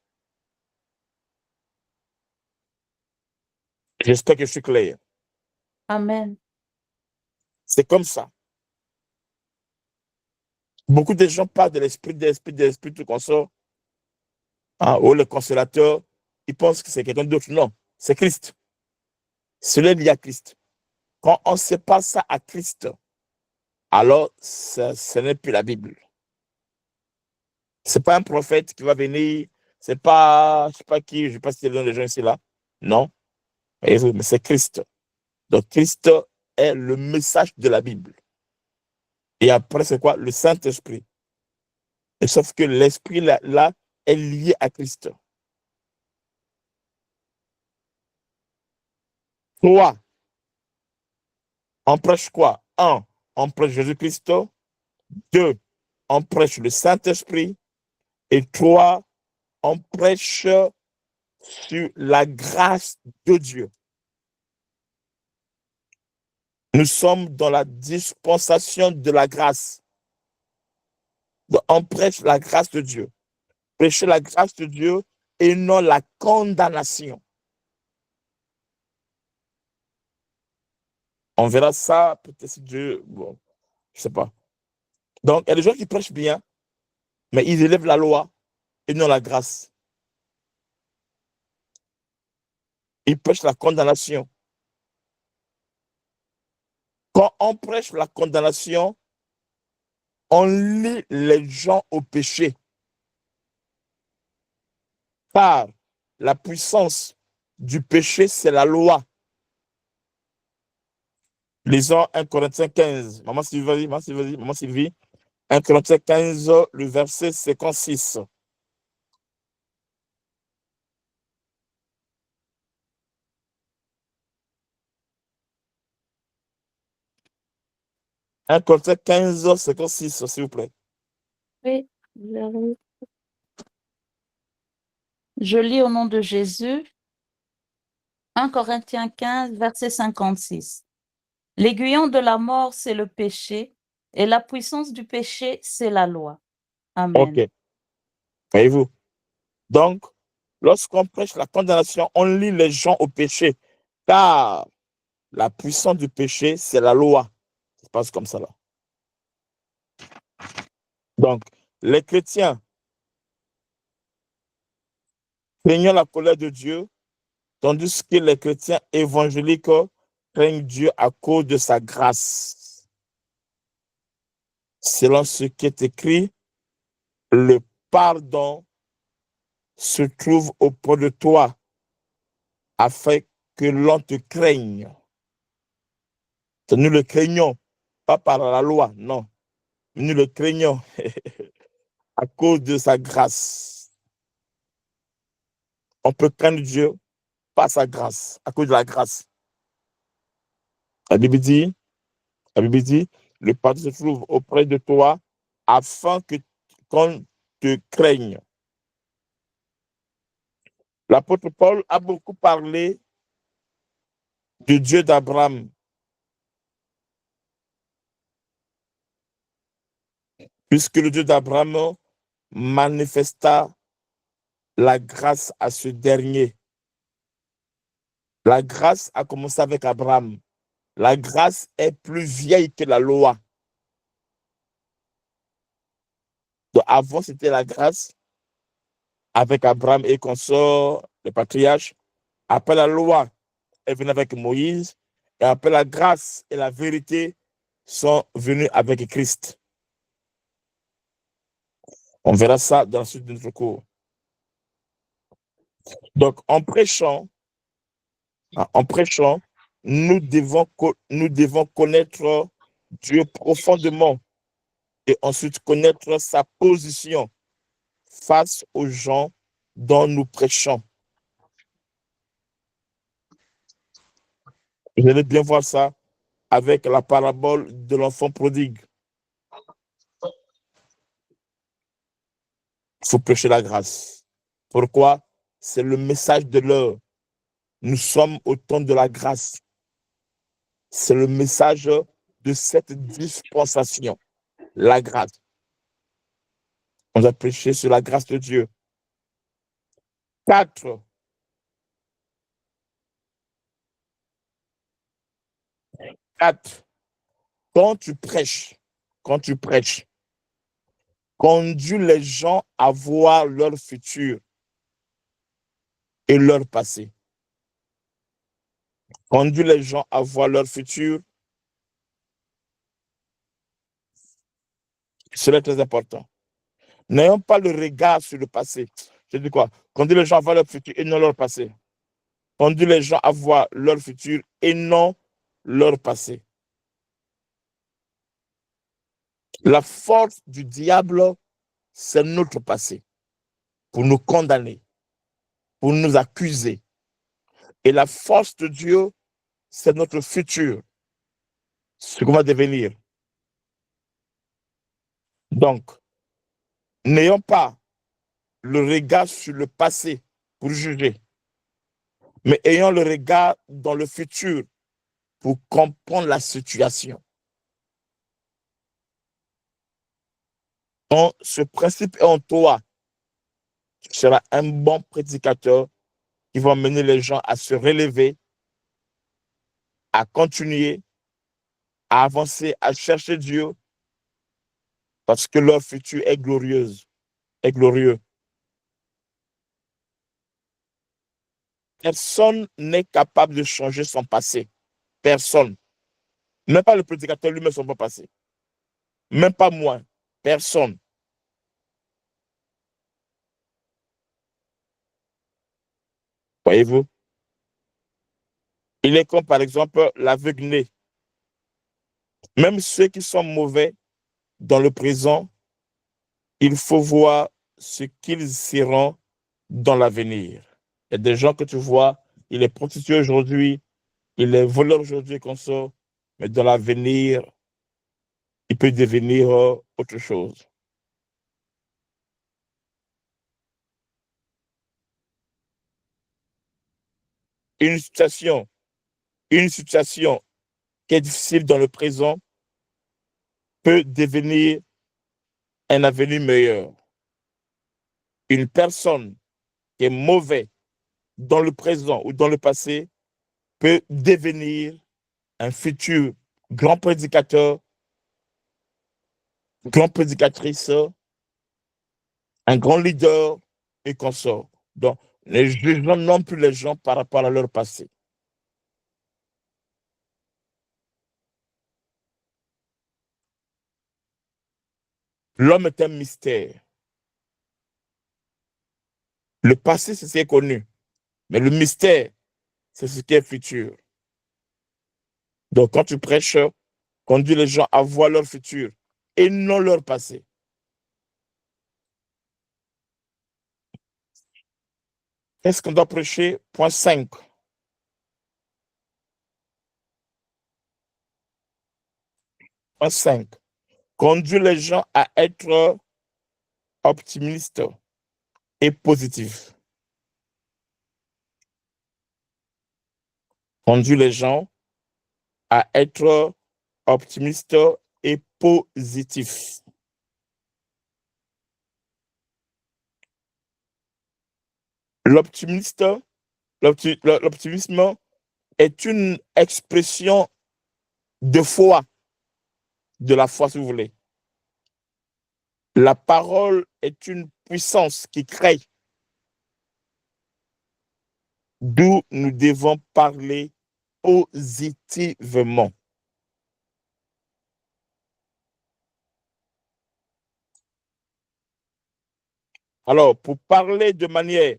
J'espère que je suis clair. Amen. C'est comme ça. Beaucoup de gens parlent de l'Esprit, tout consort, ou le consolateur, ils pensent que c'est quelqu'un d'autre. Non, c'est Christ. Cela est lié à Christ. Quand on ne sait pas ça à Christ, alors ce n'est plus la Bible. Ce n'est pas un prophète qui va venir, c'est pas, je ne sais pas qui, je ne sais pas si c'est l'un des gens ici là. Non, mais c'est Christ. Donc Christ est le message de la Bible. Et après, c'est quoi? Le Saint-Esprit. Et sauf que l'Esprit là est lié à Christ. 3. On prêche quoi? 1. On prêche Jésus-Christ. 2. On prêche le Saint-Esprit. Et 3. On prêche sur la grâce de Dieu. Nous sommes dans la dispensation de la grâce. Donc, on prêche la grâce de Dieu. Prêcher la grâce de Dieu et non la condamnation. On verra ça, peut-être si Dieu, bon, je ne sais pas. Donc, il y a des gens qui prêchent bien, mais ils élèvent la loi et non la grâce. Ils prêchent la condamnation. Quand on prêche la condamnation, on lie les gens au péché. Car la puissance du péché, c'est la loi. Lisons 1 Corinthiens 15. Maman Sylvie, maman Sylvie. 1 Corinthiens 15, le verset 56. Un Corinthiens 15, 56, s'il vous plaît. Oui, je lis au nom de Jésus. 1 Corinthiens 15, verset 56. L'aiguillon de la mort, c'est le péché, et la puissance du péché, c'est la loi. Amen. Ok. Voyez-vous? Donc, lorsqu'on prêche la condamnation, on lie les gens au péché. Car la puissance du péché, c'est la loi. Ça se passe comme ça là. Donc, les chrétiens, craignant la colère de Dieu, tandis que les chrétiens évangéliques craignent Dieu à cause de sa grâce. Selon ce qui est écrit, le pardon se trouve auprès de toi afin que l'on te craigne. Nous le craignons, pas par la loi, non. Nous le craignons à cause de sa grâce. On peut craindre Dieu par sa grâce, à cause de la grâce. La Bible dit, le pardon se trouve auprès de toi afin qu'on te craigne. L'apôtre Paul a beaucoup parlé du Dieu d'Abraham. Puisque le Dieu d'Abraham manifesta la grâce à ce dernier. La grâce a commencé avec Abraham. La grâce est plus vieille que la loi. Donc avant, c'était la grâce avec Abraham et consorts, les patriarches. Après la loi, elle venait avec Moïse. Et après la grâce et la vérité sont venues avec Christ. On verra ça dans la suite de notre cours. Donc, en prêchant, nous devons connaître Dieu profondément et ensuite connaître sa position face aux gens dont nous prêchons. Vous allez bien voir ça avec la parabole de l'enfant prodigue. Il faut prêcher la grâce. Pourquoi? C'est le message de l'heure. Nous sommes au temps de la grâce. C'est le message de cette dispensation, la grâce. On a prêché sur la grâce de Dieu. 4. Quand tu prêches, conduis les gens à voir leur futur et leur passé. Conduis les gens à voir leur futur. C'est très important. N'ayons pas le regard sur le passé. Je dis quoi? Conduis les gens à voir leur futur et non leur passé. Conduis les gens à voir leur futur et non leur passé. La force du diable, c'est notre passé, pour nous condamner, pour nous accuser. Et la force de Dieu, c'est notre futur, ce qu'on va devenir. Donc, n'ayons pas le regard sur le passé pour juger, mais ayons le regard dans le futur pour comprendre la situation. Quand ce principe est en toi, tu seras un bon prédicateur qui va mener les gens à se relever, à continuer, à avancer, à chercher Dieu, parce que leur futur est glorieux. Personne n'est capable de changer son passé. Personne. Même pas le prédicateur lui-même son passé. Même pas moi. Personne. Voyez-vous? Il est comme par exemple l'aveugle-né. Même ceux qui sont mauvais dans le présent, il faut voir ce qu'ils seront dans l'avenir. Il y a des gens que tu vois, il est prostitué aujourd'hui, il est voleur aujourd'hui comme ça, mais dans l'avenir, il peut devenir autre chose. Une situation qui est difficile dans le présent peut devenir un avenir meilleur. Une personne qui est mauvaise dans le présent ou dans le passé peut devenir un futur grand prédicateur, grande prédicatrice, un grand leader et consort. Donc, ne jugeons non plus les gens par rapport à leur passé. L'homme est un mystère. Le passé, c'est ce qui est connu. Mais le mystère, c'est ce qui est futur. Donc, quand tu prêches, conduis les gens à voir leur futur et non leur passé. Qu'est-ce qu'on doit prêcher? Point 5. Point 5. Conduis les gens à être optimistes et positifs. Conduis les gens à être optimistes et positifs. L'optimisme est une expression de foi, de la foi si vous voulez. La parole est une puissance qui crée, d'où nous devons parler positivement. Alors, pour parler de manière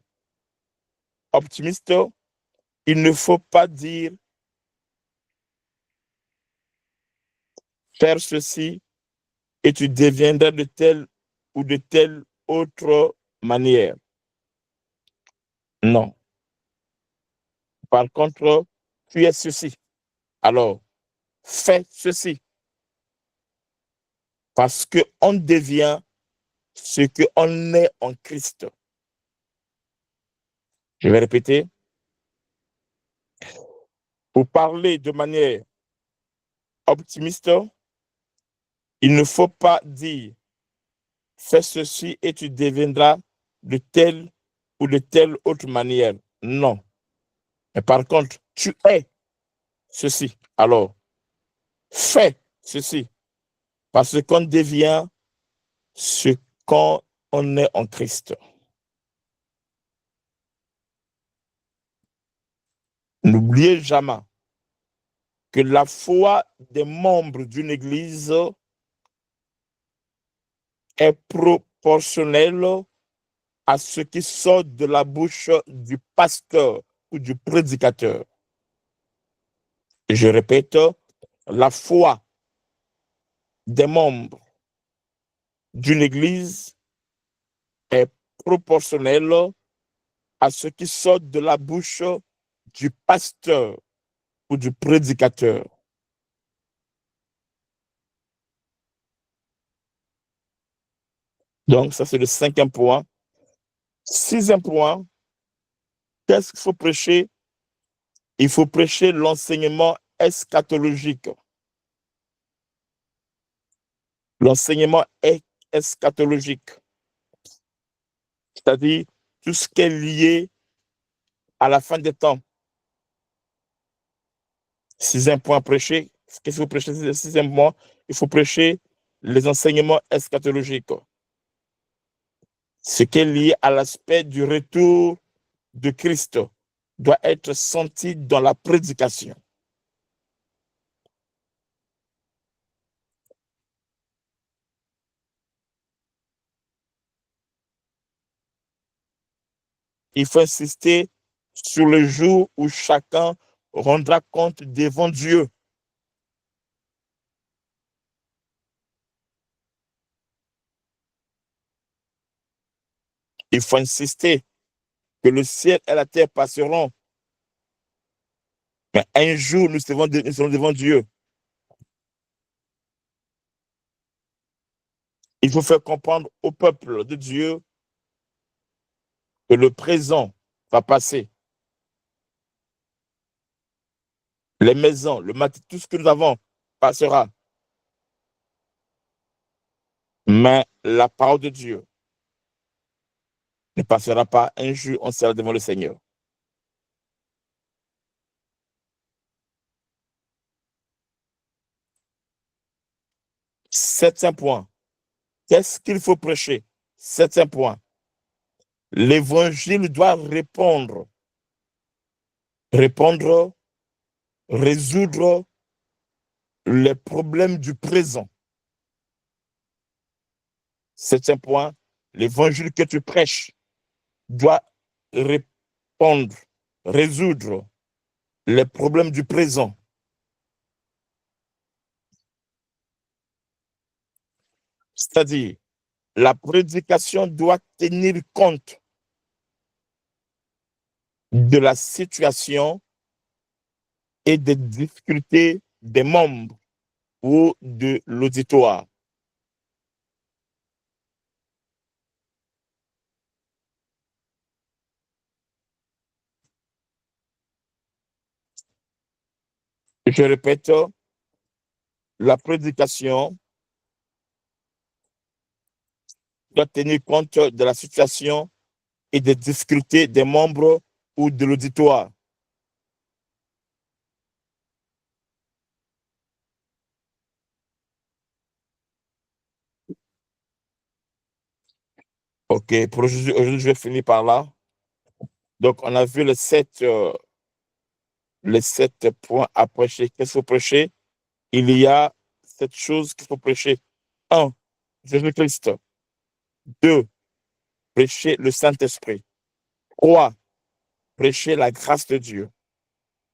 optimiste, il ne faut pas dire faire ceci et tu deviendras de telle ou de telle autre manière. Non. Par contre, tu es ceci. Alors, fais ceci. Parce qu'on devient ce qu'on est en Christ. Je vais répéter. Pour parler de manière optimiste, il ne faut pas dire fais ceci et tu deviendras de telle ou de telle autre manière. Non. Mais par contre, tu es ceci. Alors, fais ceci. Parce qu'on devient ce qu'on est en Christ. N'oubliez jamais que la foi des membres d'une église est proportionnelle à ce qui sort de la bouche du pasteur ou du prédicateur. Je répète, la foi des membres d'une église est proportionnelle à ce qui sort de la bouche du pasteur ou du prédicateur. Donc, ça, c'est le 5e point. 6e point, qu'est-ce qu'il faut prêcher? Il faut prêcher l'enseignement eschatologique. L'enseignement eschatologique, c'est-à-dire tout ce qui est lié à la fin des temps. 6e point prêcher. Qu'est-ce qu'il faut prêcher? 6e point, il faut prêcher les enseignements eschatologiques. Ce qui est lié à l'aspect du retour de Christ doit être senti dans la prédication. Il faut insister sur le jour où chacun rendra compte devant Dieu. Il faut insister que le ciel et la terre passeront. Mais un jour, nous serons devant Dieu. Il faut faire comprendre au peuple de Dieu que le présent va passer. Les maisons, le matin, tout ce que nous avons passera. Mais la parole de Dieu ne passera pas. Un jour, on sera devant le Seigneur. Septième point. Qu'est-ce qu'il faut prêcher? Septième point. L'évangile doit répondre, résoudre les problèmes du présent. Septième point. L'évangile que tu prêches doit répondre, résoudre les problèmes du présent. C'est-à-dire, la prédication doit tenir compte de la situation et des difficultés des membres ou de l'auditoire. Je répète, la prédication doit tenir compte de la situation et des difficultés des membres ou de l'auditoire. OK, pour aujourd'hui, je vais finir par là. Donc, on a vu les 7 points à prêcher. Qu'est-ce qu'il faut prêcher? Il y a 7 choses qu'il faut prêcher. 1. Jésus-Christ. 2. Prêcher le Saint-Esprit. 3. Prêcher la grâce de Dieu.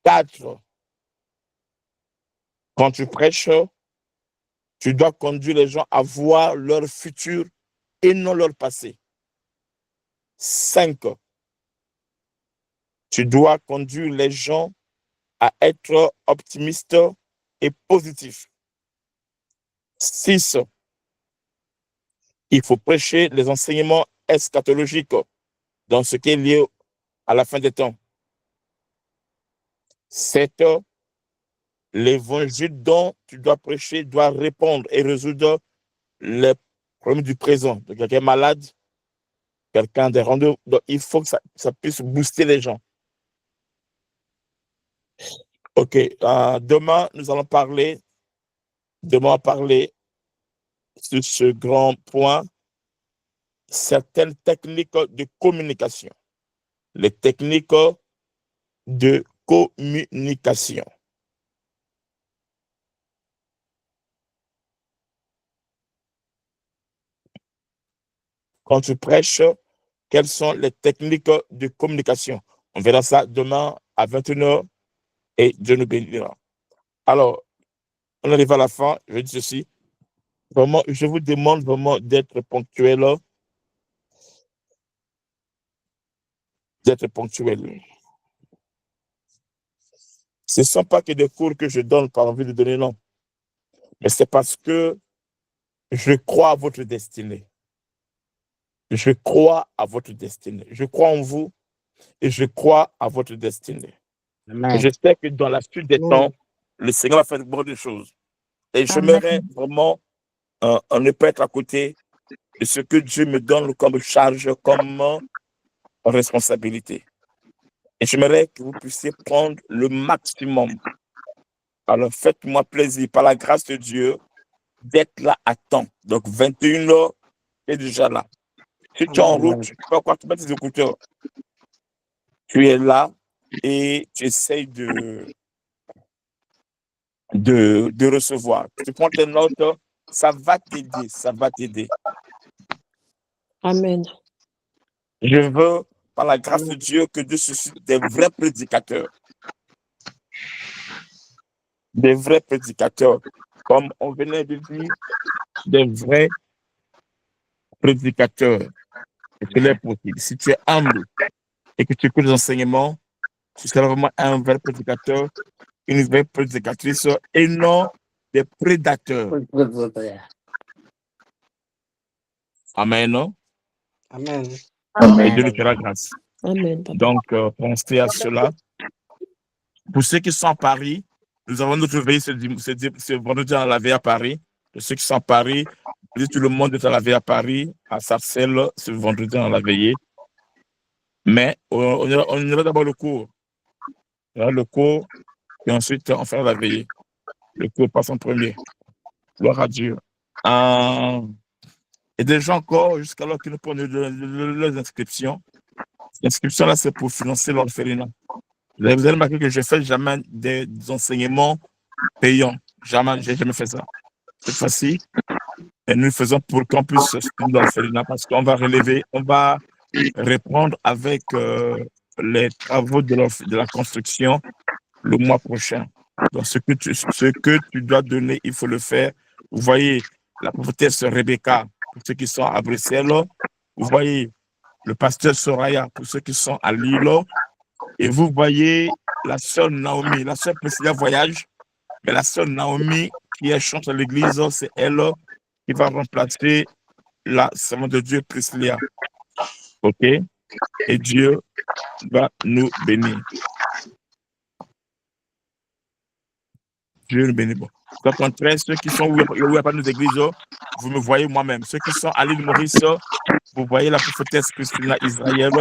4. Quand tu prêches, Tu dois conduire les gens à voir leur futur et non leur passé. 5. Tu dois conduire les gens à être optimistes et positifs. 6. Il faut prêcher les enseignements eschatologiques dans ce qui est lié à la fin des temps. 7. L'évangile dont tu dois prêcher doit répondre et résoudre les problèmes du présent. Donc, quelqu'un est malade, quelqu'un des rendez-vous. Donc, il faut que ça puisse booster les gens. OK. Demain, nous allons parler sur ce grand point, certaines techniques de communication. Les techniques de communication. Quand tu prêches, quelles sont les techniques de communication? On verra ça demain à 21h et Dieu nous bénira. Alors, on arrive à la fin. Je dis ceci. Vraiment, je vous demande vraiment d'être ponctuel. D'être ponctuel. Ce ne sont pas que des cours que je donne par envie de donner, non. Mais c'est parce que je crois à votre destinée. Je crois à votre destinée. Je crois en vous et je crois à votre destinée. Amen. Je sais que dans la suite des temps, le Seigneur va faire de bonnes choses. Et j'aimerais vraiment ne pas être à côté de ce que Dieu me donne comme charge, comme responsabilité. Et j'aimerais que vous puissiez prendre le maximum. Alors faites-moi plaisir, par la grâce de Dieu, d'être là à temps. Donc 21h, tu es déjà là. Si tu es en route, tu peux encore te mettre tes écouteurs. Tu es là et tu essayes de recevoir. Tu prends tes notes, ça va t'aider, ça va t'aider. Amen. Je veux, par la grâce de Dieu, que Dieu suscite des vrais prédicateurs. Des vrais prédicateurs. Comme on venait de dire, des vrais prédicateurs. Et cela est possible. Si tu es humble et que tu écoutes les enseignements, tu seras vraiment un vrai prédicateur, une vraie prédicatrice et non des prédateurs. Amen. Amen. Et Dieu nous fera grâce. Amen. Papa. Donc, pensez à cela. Pour ceux qui sont à Paris, nous avons notre veille ce vendredi à la veille à Paris. Pour ceux qui sont à Paris, tout le monde est à la veille à Paris, à Sarcelles, ce vendredi dans la veillée. Mais on ira d'abord le cours. Le cours, et ensuite on fera la veillée. Le cours passe en premier. Gloire à Dieu. Et des gens encore, jusqu'alors qu'ils nous prennent leurs inscriptions. L'inscription là, c'est pour financer l'orphelinat. Vous allez remarquer que je ne fais jamais des enseignements payants. Jamais, je n'ai jamais fait ça. Cette fois-ci, et nous le faisons pour qu'on puisse soutenir l'orphelinat parce qu'on va relever, on va répondre avec les travaux de la construction le mois prochain. Donc, ce que tu dois donner, il faut le faire. Vous voyez la prophétesse Rebecca, pour ceux qui sont à Bruxelles. Vous voyez le pasteur Soraya, pour ceux qui sont à Lille. Et vous voyez la sœur Naomi. La sœur Priscilla voyage, mais la sœur Naomi qui est chante à l'église, c'est elle qui va remplacer la servante de Dieu Priscilla. OK? Et Dieu va nous bénir. Dieu nous bénit. Bon. Donc, en 13, ceux qui sont où il n'y a pas nos églises, vous me voyez moi-même. Ceux qui sont à l'île Maurice, vous voyez la prophétesse Christina Israël.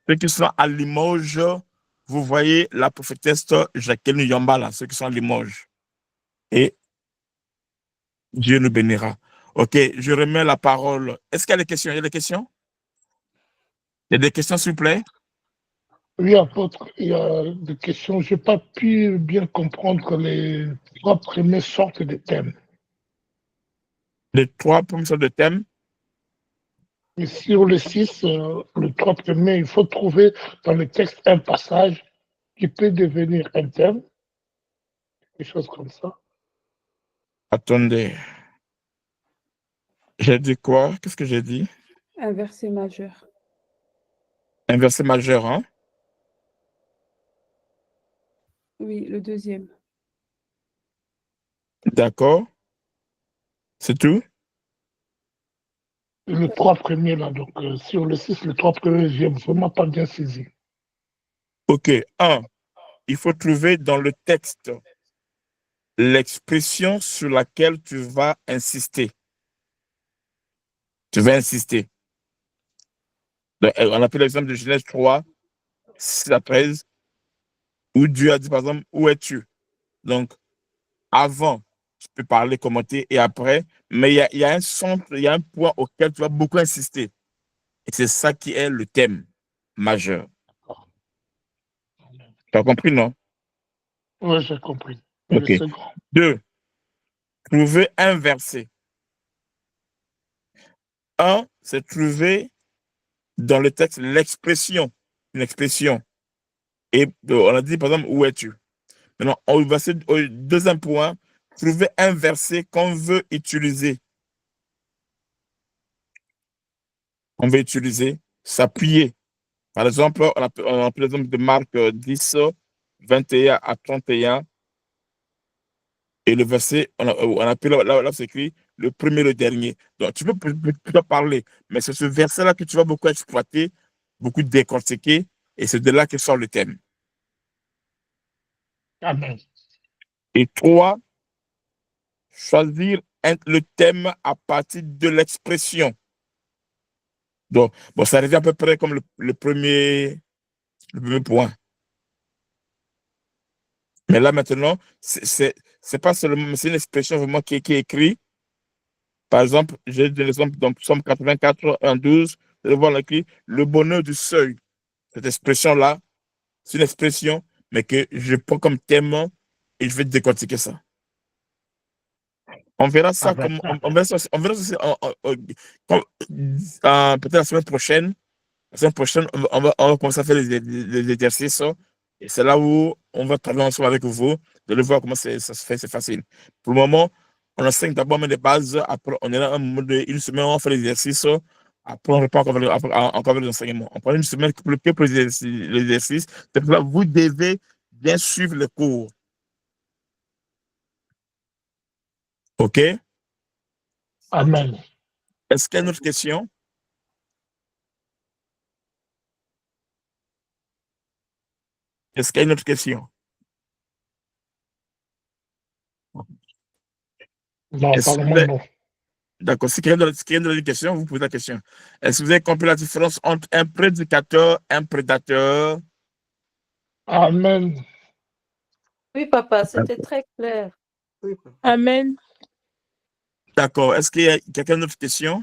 Ceux qui sont à Limoges, vous voyez la prophétesse Jacqueline Yambala, ceux qui sont à Limoges. Et Dieu nous bénira. OK, je remets la parole. Est-ce qu'il y a des questions? Il y a des questions? Il y a des questions, s'il vous plaît? Oui, apôtre, il y a des questions. Je n'ai pas pu bien comprendre les 3 premières sortes de thèmes. Les 3 premières sortes de thèmes? Et sur le 6, les 3 premiers, il faut trouver dans le texte un passage qui peut devenir un thème, quelque chose comme ça. Attendez. J'ai dit quoi? Qu'est-ce que j'ai dit? Un verset majeur. Un verset majeur, hein? Oui, le deuxième. D'accord. C'est tout? Les 3 premiers, là, donc sur le 6, les 3 premiers, j'ai vraiment pas bien saisi. OK. 1. Il faut trouver dans le texte l'expression sur laquelle tu vas insister. Tu vas insister. Donc, on a pris l'exemple de Genèse 3, 6 à 13, où Dieu a dit, par exemple, où es-tu? Donc, avant, tu peux parler, commenter, et après, mais il y a un centre, il y a un point auquel tu vas beaucoup insister. Et c'est ça qui est le thème majeur. Tu as compris, non? Oui, j'ai compris. OK. Le second. 2. Trouver un verset. 1, c'est trouver dans le texte l'expression, une expression. Et on a dit, par exemple, où es-tu? Maintenant, au deuxième point, trouver un verset qu'on veut utiliser. On veut utiliser, s'appuyer. Par exemple, on a pris l'exemple de Marc 10, 21 à 31. Et le verset, on a pris là, c'est écrit le premier et le dernier. Donc, tu peux plutôt parler, mais c'est ce verset-là que tu vas beaucoup exploiter, beaucoup décortiquer, et c'est de là que sort le thème. Amen. Et 3, choisir le thème à partir de l'expression. Donc, bon, ça revient à peu près comme le premier point. Mais là, maintenant, c'est pas seulement, c'est une expression vraiment qui est écrite. Par exemple, j'ai donné l'exemple dans Psaume 84, 1, 12, de voir écrit le bonheur du seuil. Cette expression-là, c'est une expression, mais que je prends comme thème et je vais décortiquer ça. On verra ça comme on verra ça peut-être la semaine prochaine. La semaine prochaine, on va commencer à faire les exercices. Et c'est là où on va travailler ensemble avec vous, de le voir comment ça se fait, c'est facile. Pour le moment, on enseigne d'abord les bases, après on est là une semaine, on fait l'exercice, après on reprend encore avec l'enseignement. On prend une semaine pour l'exercice. C'est pour ça que vous devez bien suivre le cours. OK? Amen. Est-ce qu'il y a une autre question? Est-ce qu'il y a une autre question? Non, Est-ce par que le vous moment, avez- non. D'accord. Si quelqu'un a une question, vous posez la question. Est-ce que vous avez compris la différence entre un prédicateur et un prédateur? Amen. Oui, papa, c'était très clair. Oui. Amen. D'accord. Est-ce qu'il y a quelqu'un d'autre question?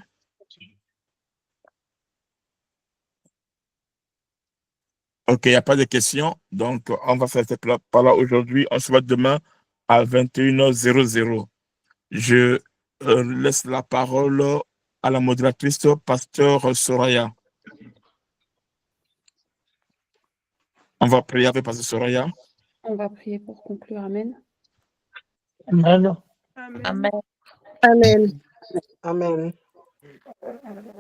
OK, il n'y a pas de questions. Donc, on va s'arrêter par là aujourd'hui. On se voit demain à 21h00. Je laisse la parole à la modératrice, pasteur Soraya. On va prier avec pasteur Soraya. On va prier pour conclure. Amen. Amen. Amen. Amen. Amen.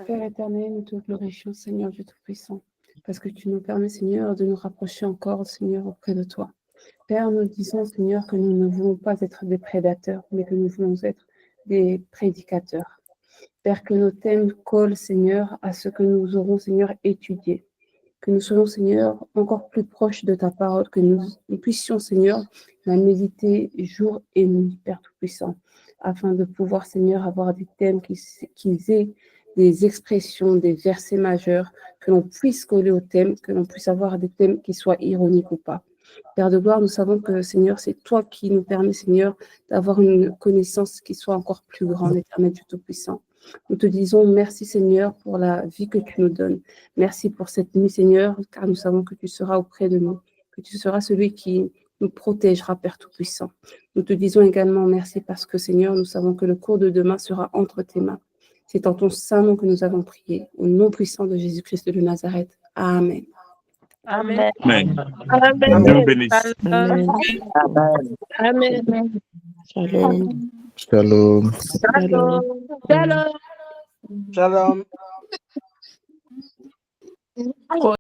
Père éternel, nous te glorifions, Seigneur Dieu Tout-Puissant, parce que tu nous permets, Seigneur, de nous rapprocher encore, Seigneur, auprès de toi. Père, nous disons, Seigneur, que nous ne voulons pas être des prédateurs, mais que nous voulons être des prédicateurs. Père, que nos thèmes collent, Seigneur, à ce que nous aurons, Seigneur, étudié. Que nous soyons, Seigneur, encore plus proches de ta parole, que nous puissions, Seigneur, la méditer jour et nuit, Père Tout-Puissant, afin de pouvoir, Seigneur, avoir des thèmes qui aient des expressions, des versets majeurs, que l'on puisse coller au thème, que l'on puisse avoir des thèmes qui soient ironiques ou pas. Père de gloire, nous savons que, Seigneur, c'est toi qui nous permets, Seigneur, d'avoir une connaissance qui soit encore plus grande, éternel Dieu Tout-Puissant. Nous te disons merci, Seigneur, pour la vie que tu nous donnes. Merci pour cette nuit, Seigneur, car nous savons que tu seras auprès de nous, que tu seras celui qui nous protégera, Père Tout-Puissant. Nous te disons également merci parce que, Seigneur, nous savons que le cours de demain sera entre tes mains. C'est en ton saint nom que nous avons prié, au nom puissant de Jésus-Christ de Nazareth. Amen. Amen. Amen. Amen. Dieu vous bénisse. Amen. Amen. Shalom. Shalom. Shalom. Shalom. Shalom.